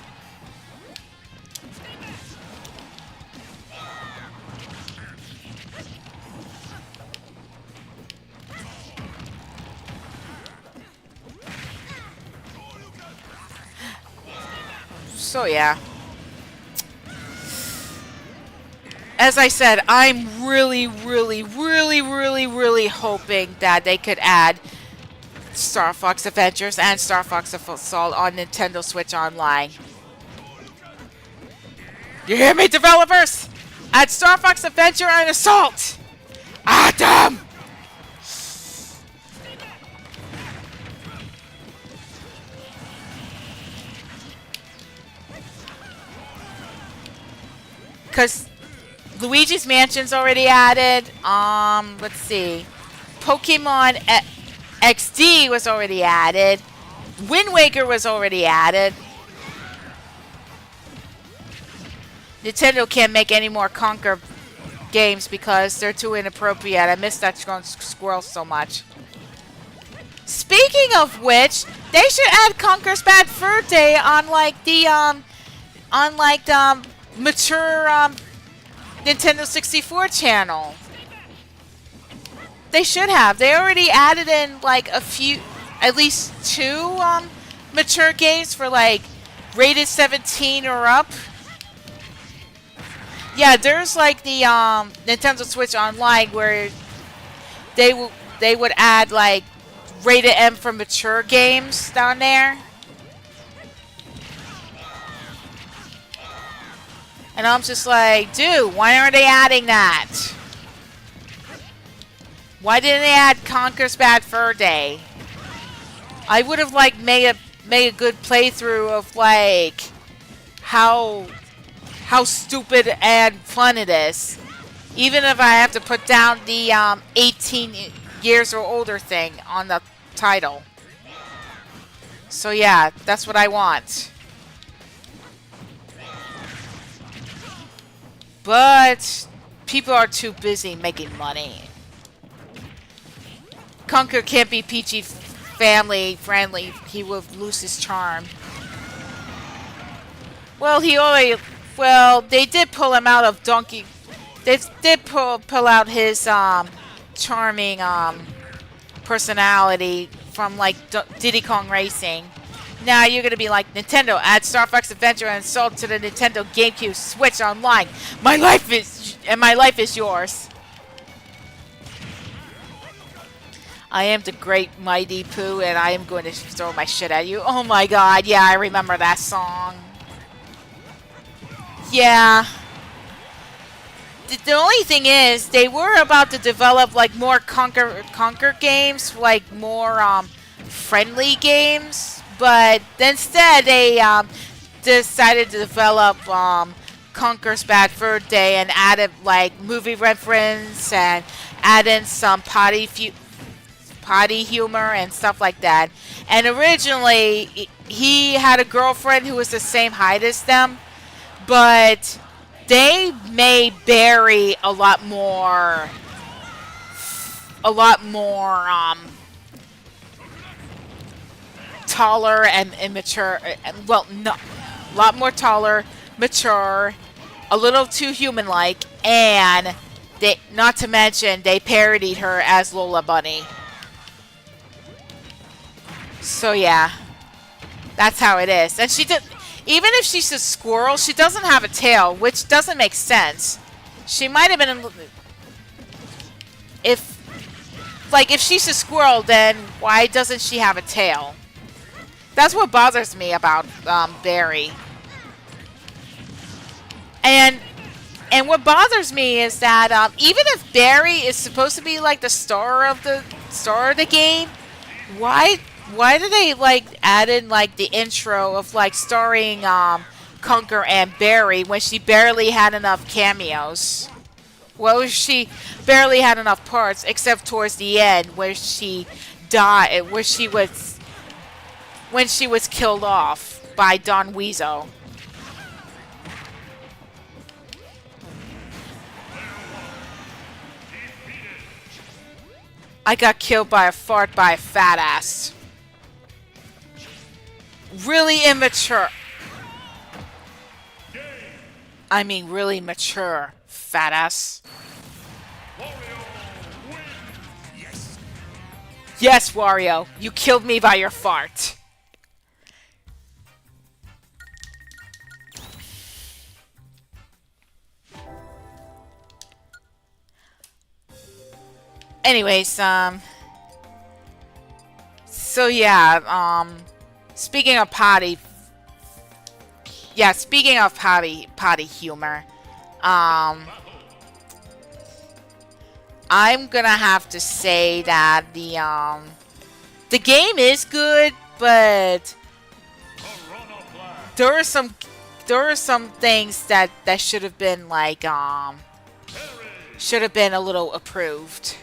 So yeah. As I said, I'm really hoping that they could add Star Fox Adventures and Star Fox Assault on Nintendo Switch Online. You hear me, developers? Add Star Fox Adventure and Assault! Adam! Because Luigi's Mansion's already added. Let's see. Pokemon XD was already added. Wind Waker was already added. Nintendo can't make any more Conker games because they're too inappropriate. I miss that squirrel so much. Speaking of which, they should add Conker's Bad Fur Day on like the mature Nintendo 64 channel. They should have. They already added in like a few, at least 2 mature games for like rated 17 or up. Yeah, there's like the Nintendo Switch Online where they would add like rated M for mature games down there. And I'm just like, dude, why aren't they adding that? Why didn't they add Conker's Bad Fur Day? I would have like made a good playthrough of like how stupid and fun it is. Even if I have to put down the 18 years or older thing on the title. So yeah, that's what I want. But people are too busy making money. Conker can't be PG family friendly. He will lose his charm. Well, they did pull him out of Donkey. They did pull out his charming personality from like Diddy Kong Racing. Now you're gonna be like, Nintendo, add Star Fox Adventure and Assault to the Nintendo GameCube Switch Online. My life is yours. I am the great mighty Pooh, and I am going to throw my shit at you. Oh my god, yeah, I remember that song. Yeah. The only thing is, they were about to develop like more Conker games, like more friendly games. But instead, they decided to develop Conker's Bad Fur Day and added like movie reference and add in some potty humor and stuff like that. And originally, he had a girlfriend who was the same height as them, but they made Barry a lot more taller and immature. Well, no, a lot more taller, mature, a little too human-like, and not to mention they parodied her as Lola Bunny. So yeah, that's how it is. And she did. Even if she's a squirrel, she doesn't have a tail, which doesn't make sense. She might have been if she's a squirrel, then why doesn't she have a tail? That's what bothers me about Barry. And what bothers me is that even if Barry is supposed to be like the star of the game, why do they like add in like the intro of like starring Conker and Barry when she barely had enough cameos? Well, she barely had enough parts except towards the end where she died, when she was killed off by Don Weasel. I got killed by a fart by a fat ass. Really immature. I mean, really mature, fat ass. Yes, Wario, you killed me by your fart. Anyways, so yeah, speaking of potty, potty humor, I'm gonna have to say that the game is good, but there are some things that should have been like should have been a little approved.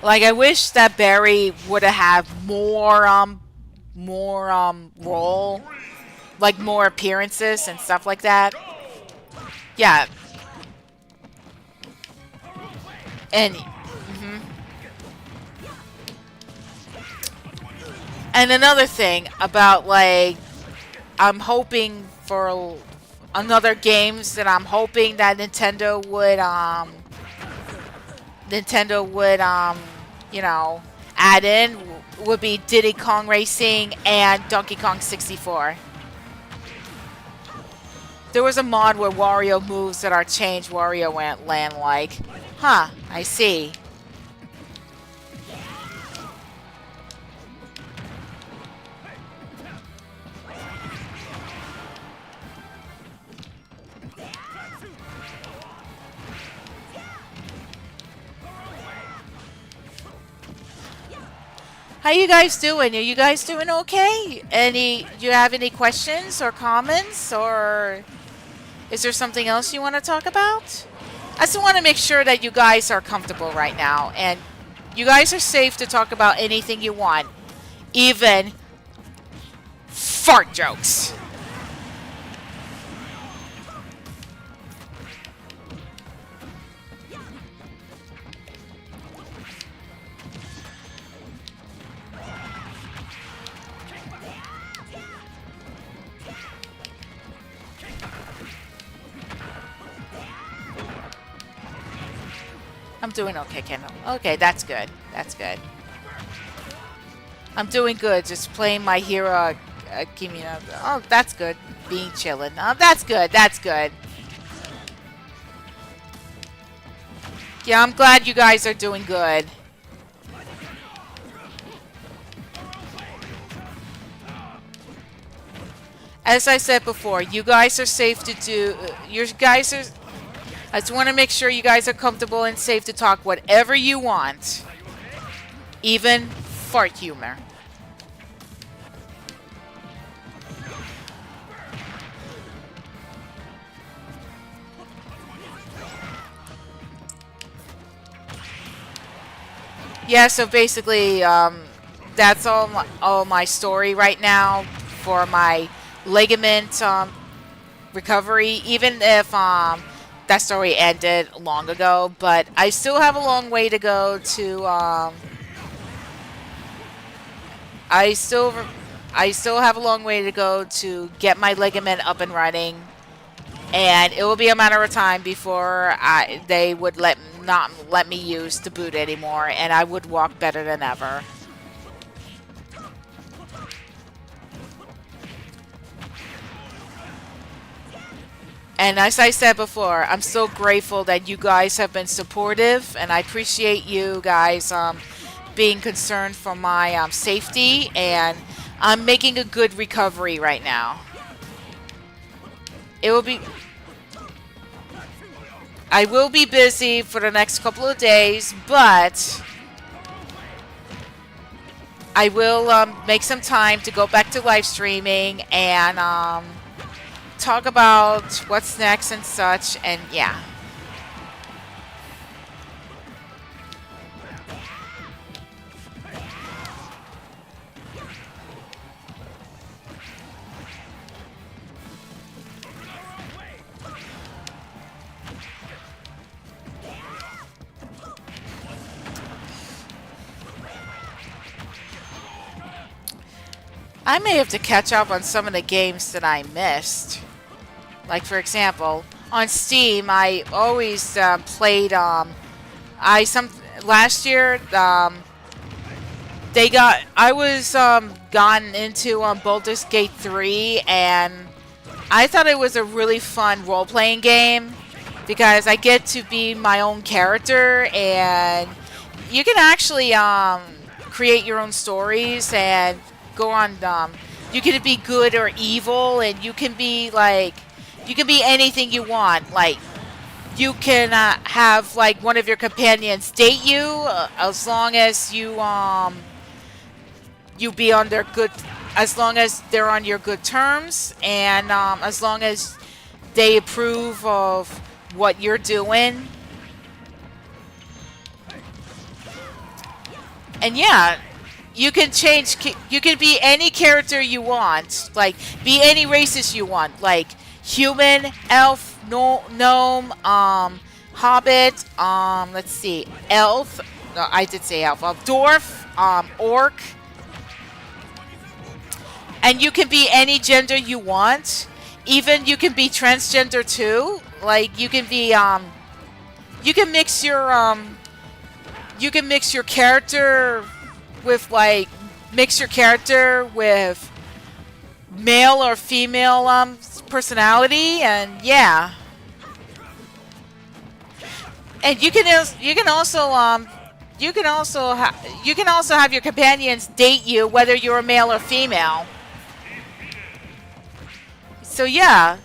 Like, I wish that Barry would have had more role, like more appearances and stuff like that. Yeah. And and another thing about, like, I'm hoping for another games that I'm hoping that Nintendo would you know, add in would be Diddy Kong Racing and Donkey Kong 64. There was a mod where Wario moves that are changed Wario Land like. Huh, I see. How you guys doing? Are you guys doing okay? Do you have any questions or comments, or is there something else you want to talk about? I just want to make sure that you guys are comfortable right now and you guys are safe to talk about anything you want, even fart jokes. I'm doing okay, Kendall. Okay, that's good. That's good. I'm doing good. Just playing my hero. Oh, that's good. Being chillin'. Oh, that's good. That's good. Yeah, I'm glad you guys are doing good. As I said before, you guys are safe to do. You guys are. I just want to make sure you guys are comfortable and safe to talk whatever you want. Even fart humor. Yeah, so basically, that's all my story right now for my ligament recovery. Even if that story ended long ago, but I still have a long way to go to I still have a long way to go to get my ligament up and running, and it will be a matter of time before they would not let me use the boot anymore, and I would walk better than ever. And as I said before, I'm so grateful that you guys have been supportive, and I appreciate you guys being concerned for my safety, and I'm making a good recovery right now. I will be busy for the next couple of days, but I will make some time to go back to live streaming and talk about what's next and such, and yeah. I may have to catch up on some of the games that I missed. Like, for example, on Steam, I always played. Last year. I was gotten into Baldur's Gate 3, and I thought it was a really fun role-playing game because I get to be my own character, and you can actually create your own stories and go on. You can be good or evil, and you can be anything you want. Like, you can have like one of your companions date you as long as you be on their good, as long as they're on your good terms, and as long as they approve of what you're doing. And yeah, you can change. You can be any character you want. Like, be any races you want. Like human, elf, gnome, hobbit. Let's see, elf. No, I did say elf. Dwarf, orc. And you can be any gender you want. Even you can be transgender too. Like, you can be you can mix your character with male or female personality, and and you can also have your companions date you whether you're a male or female. So yeah,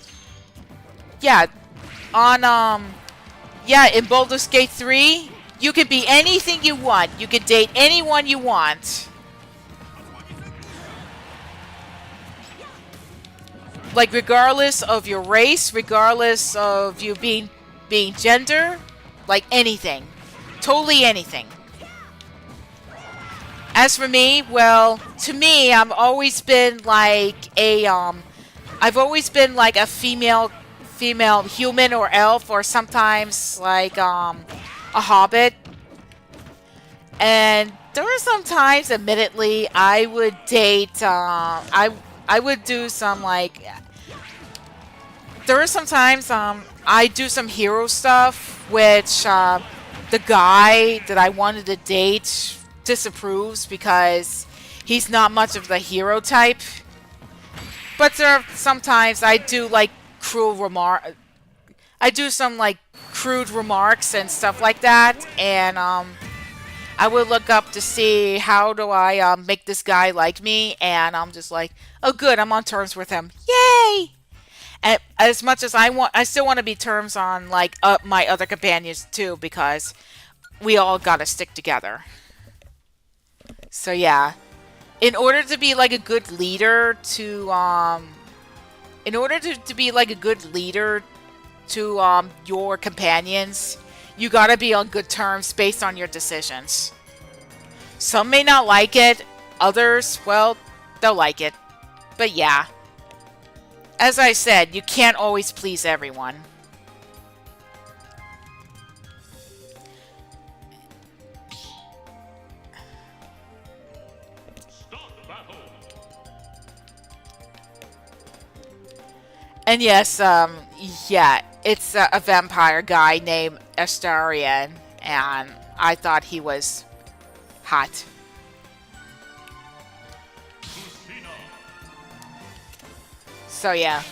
in Baldur's Gate 3, you can be anything you want. You can date anyone you want. Like, regardless of your race, regardless of you being gender, like anything. Totally anything. As for me, well, to me, I've always been like a female human or elf, or sometimes like a hobbit. And there were some times, admittedly, I would date I would do some like there were some times I do some hero stuff which the guy that I wanted to date disapproves because he's not much of the hero type. But there are sometimes I do like I do some like crude remarks and stuff like that, and I would look up to see how do I make this guy like me, and I'm just like, oh good, I'm on terms with him, yay! And as much as I still want to be terms on like my other companions too, because we all gotta stick together. So yeah, in order to be like a good leader to your companions, you gotta be on good terms based on your decisions. Some may not like it, others, well, they'll like it. But yeah, as I said, you can't always please everyone. And yes, yeah, it's a vampire guy named Astarion, and I thought he was hot. So yeah.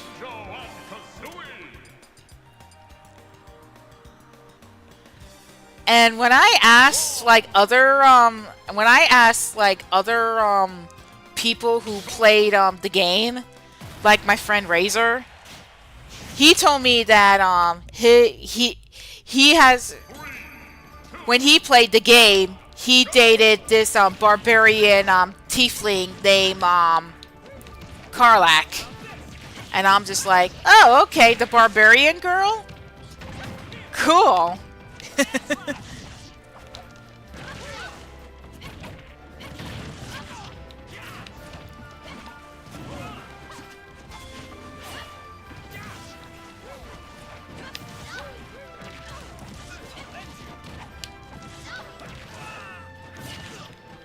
And when I asked like other people who played the game, like my friend Razor, he told me that he has, when he played the game, he dated this barbarian tiefling named Karlak. And I'm just like, oh, okay, the barbarian girl? Cool.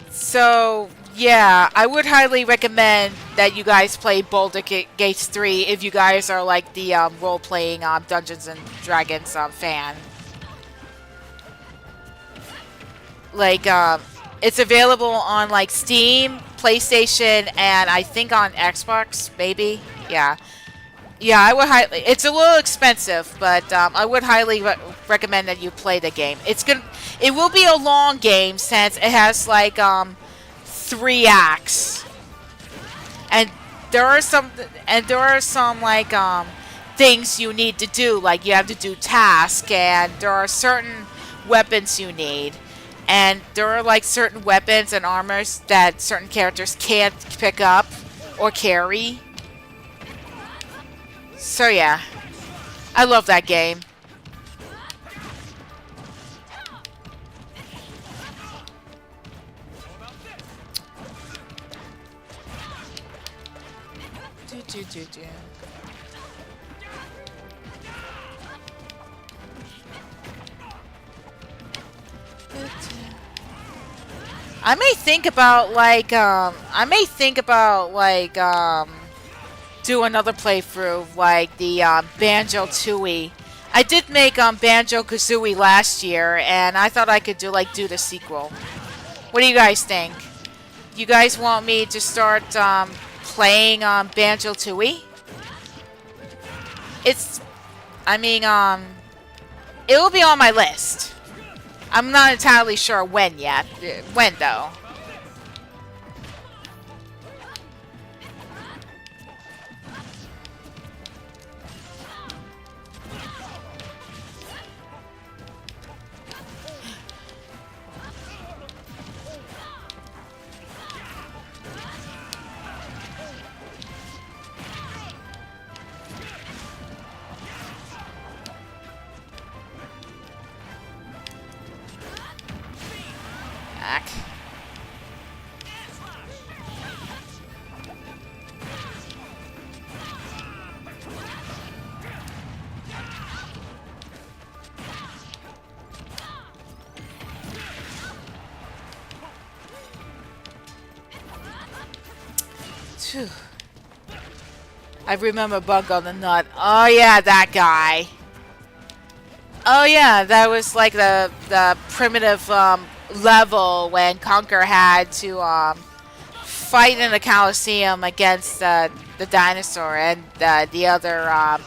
So Yeah, I would highly recommend that you guys play Gates 3 if you guys are like the role-playing Dungeons and Dragons fan. Like, it's available on like Steam, PlayStation, and I think on Xbox, maybe. Yeah. Yeah, I would highly. It's a little expensive, but I would highly recommend that you play the game. It's good. It will be a long game since it has like 3 acts, and there are some like things you need to do. Like you have to do tasks, and there are certain weapons you need, and there are like certain weapons and armors that certain characters can't pick up or carry. So yeah, I love that game. I may think about like do another playthrough like the Banjo Tooie. I did make Banjo Kazooie last year, and I thought I could do the sequel. What do you guys think? You guys want me to start playing Banjo Tooie? It's, I mean, it will be on my list. I'm not entirely sure when yet. When though? Back. Phew. I remember Bungo the Nut. Oh yeah, that guy. Oh yeah, that was like the primitive level when Conker had to fight in the Coliseum against the dinosaur and the other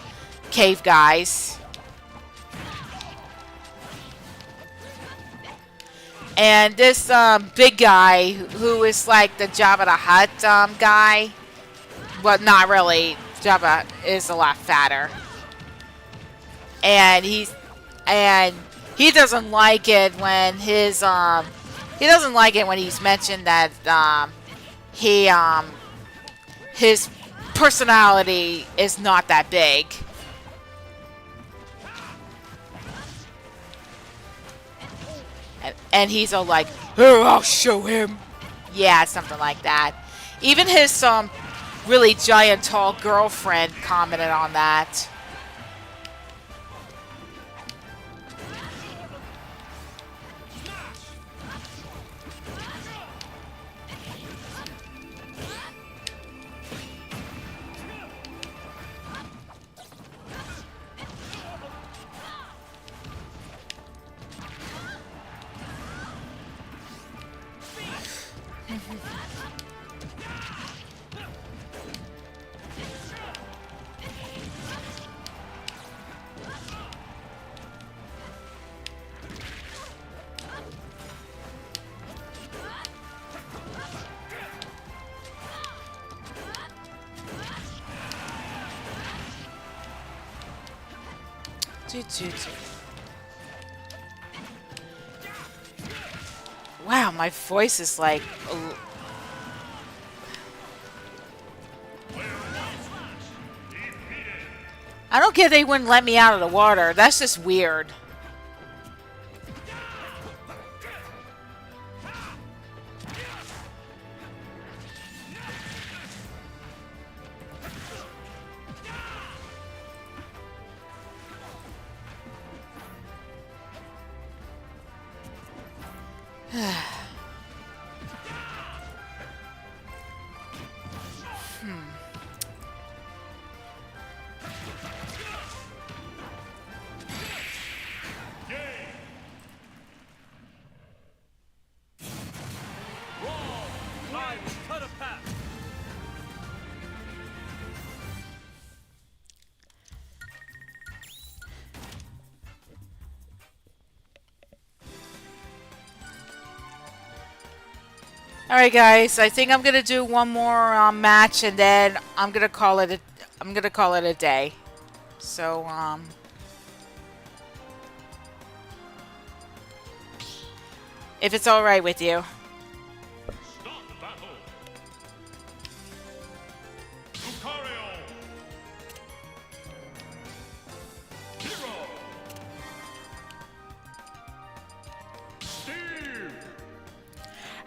cave guys. And this big guy who is like the Jabba the Hutt guy, but not really. Jabba is a lot fatter, and he doesn't like it when he's mentioned that his personality is not that big. And he's all like, "Oh, I'll show him." Yeah, something like that. Even his really giant tall girlfriend commented on that. Wow, my voice is like... I don't get they wouldn't let me out of the water. That's just weird. All right, guys. I think I'm gonna do one more match, and then I'm gonna call it a day. So if it's all right with you.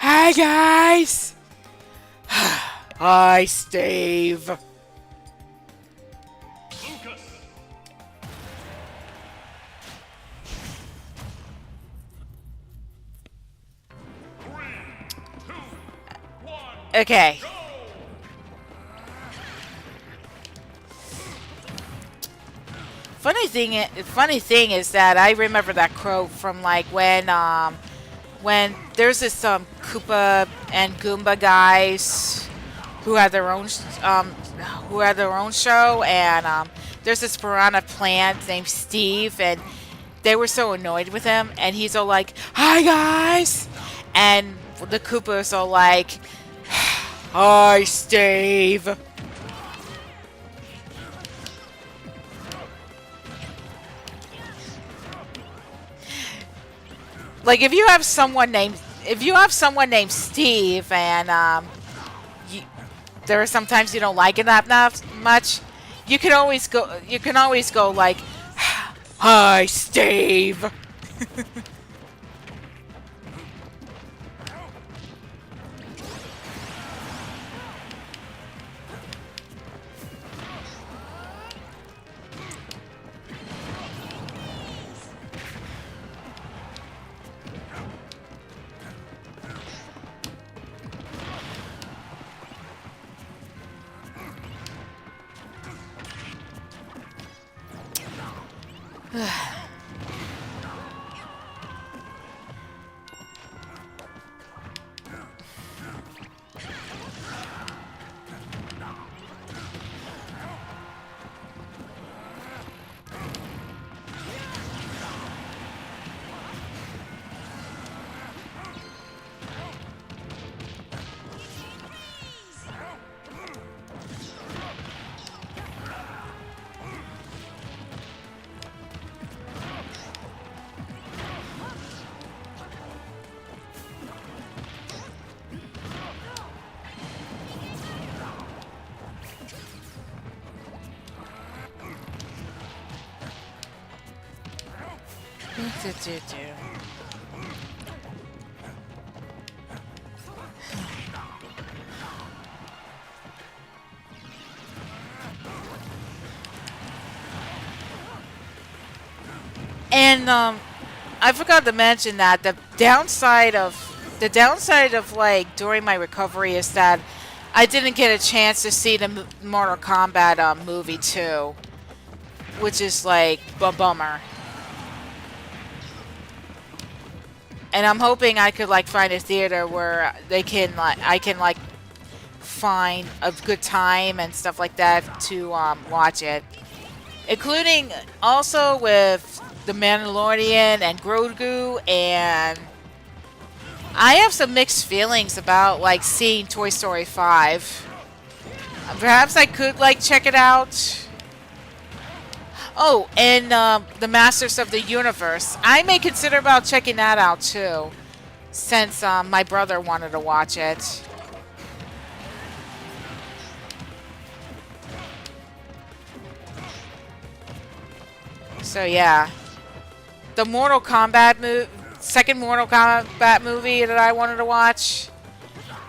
Hi, guys. Hi, Steve. Okay. Funny thing is that I remember that quote from like when there's this Koopa and Goomba guys who had their own show, and there's this piranha plant named Steve, and they were so annoyed with him, and he's all like, "Hi guys," and the Koopas are like, "Hi, Steve." Like if you have someone named Steve, and you, there are sometimes you don't like it that much, you can always go like, "Hi, Steve." And I forgot to mention that the downside of like during my recovery is that I didn't get a chance to see the Mortal Kombat movie 2, which is like a bummer. And I'm hoping I could like find a theater where I can like find a good time and stuff like that to watch it, including also with the Mandalorian and Grogu. And I have some mixed feelings about like seeing Toy Story 5. Perhaps I could like check it out. Oh, and the Masters of the Universe. I may consider about checking that out too, since my brother wanted to watch it. So yeah, the second Mortal Kombat movie that I wanted to watch.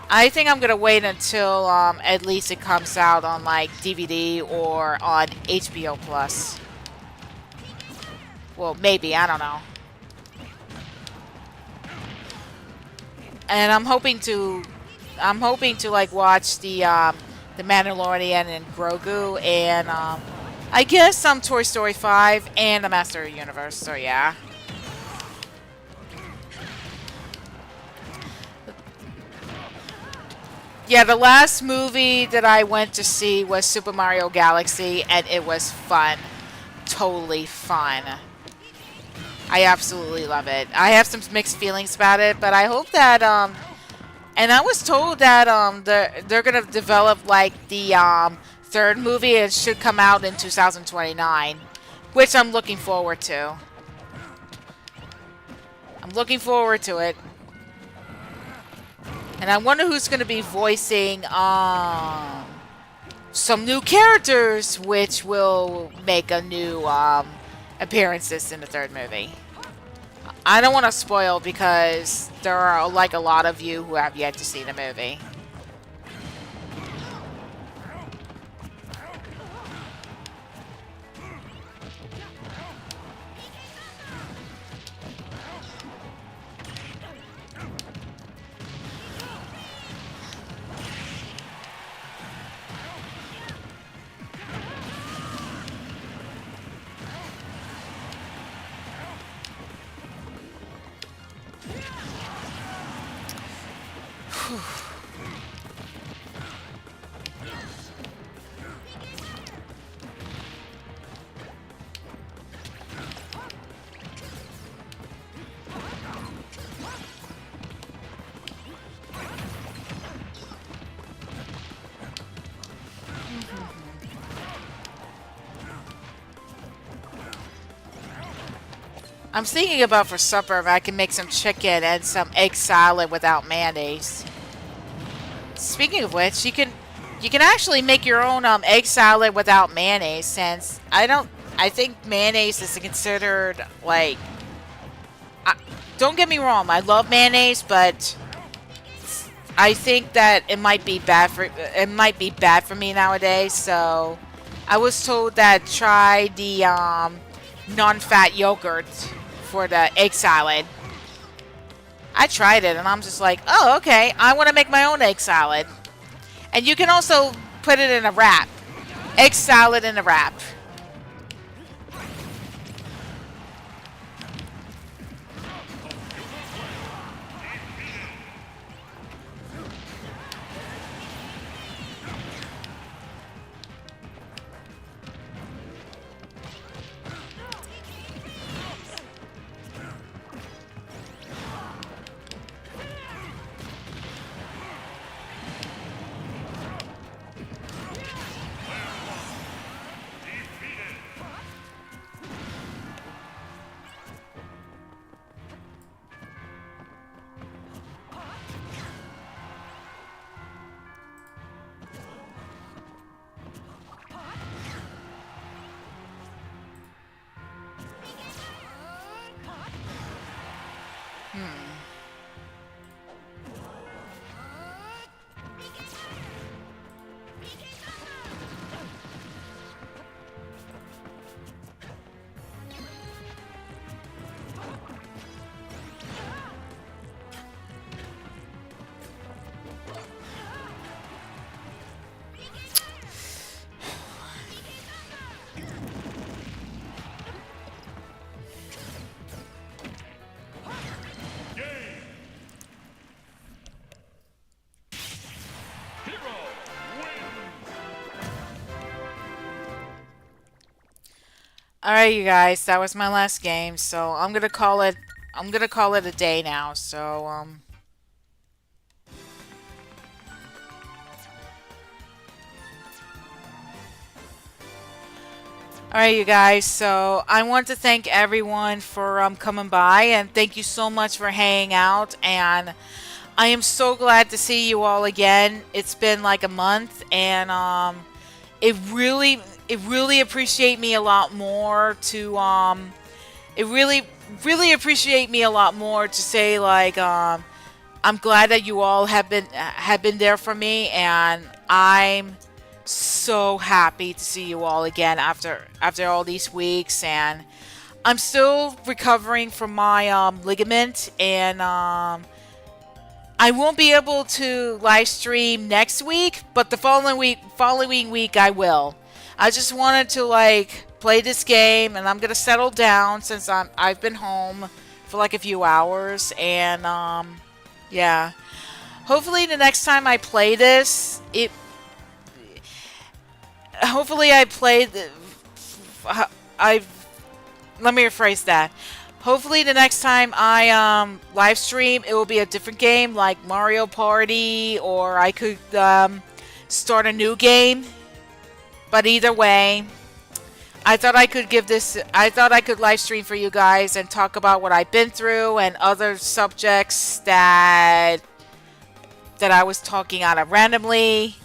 I think I'm gonna wait until at least it comes out on like DVD or on HBO Plus. Well, maybe, I don't know. And I'm hoping to like watch the Mandalorian and Grogu, and I guess some Toy Story 5 and the Master of the Universe. So yeah. Yeah, the last movie that I went to see was Super Mario Galaxy, and it was fun. Totally fun. I absolutely love it. I have some mixed feelings about it, but I hope that And I was told that they're gonna develop like the third movie. It should come out in 2029, which I'm looking forward to. I'm looking forward to it. And I wonder who's gonna be voicing some new characters, which will make a new appearances in the third movie. I don't want to spoil because there are like a lot of you who have yet to see the movie. I'm thinking about for supper if I can make some chicken and some egg salad without mayonnaise. Speaking of which, you can actually make your own egg salad without mayonnaise, since I think mayonnaise is considered like don't get me wrong, I love mayonnaise, but I think that it might be bad for me nowadays. So I was told that try the non-fat yogurt for the egg salad. I tried it and I'm just like, oh, okay, I want to make my own egg salad. And you can also put it in a wrap. Egg salad in a wrap. Alright, you guys, that was my last game, so I'm gonna call it a day now. So alright, you guys, so I want to thank everyone for coming by, and thank you so much for hanging out, and I am so glad to see you all again. It's been like a month, and it really appreciate me a lot more to it really appreciate me a lot more to say like I'm glad that you all have been there for me, and I'm so happy to see you all again after all these weeks. And I'm still recovering from my ligament, and I won't be able to live stream next week, but the following week I will. I just wanted to like play this game, and I'm gonna settle down since I've been home for like a few hours, and yeah. Hopefully the next time I play this, hopefully I play the, I let me rephrase that. Hopefully the next time I live stream, it will be a different game like Mario Party, or I could start a new game. But either way, I thought I could live stream for you guys and talk about what I've been through and other subjects that I was talking out of randomly.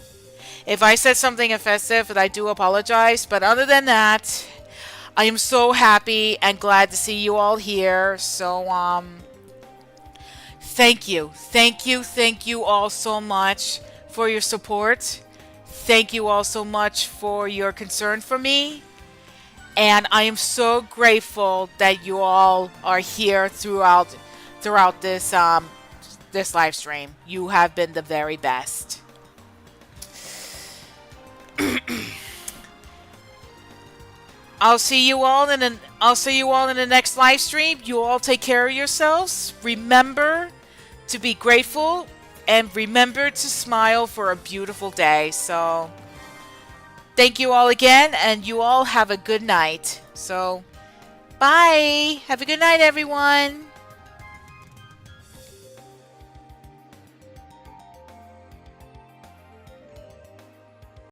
If I said something offensive, I do apologize. But other than that, I am so happy and glad to see you all here. So, thank you all so much for your support. Thank you all so much for your concern for me. And I am so grateful that you all are here throughout this live stream. You have been the very best. I'll see you all in the next live stream. You all take care of yourselves. Remember to be grateful and remember to smile for a beautiful day. So thank you all again, and you all have a good night. So bye. Have a good night, everyone.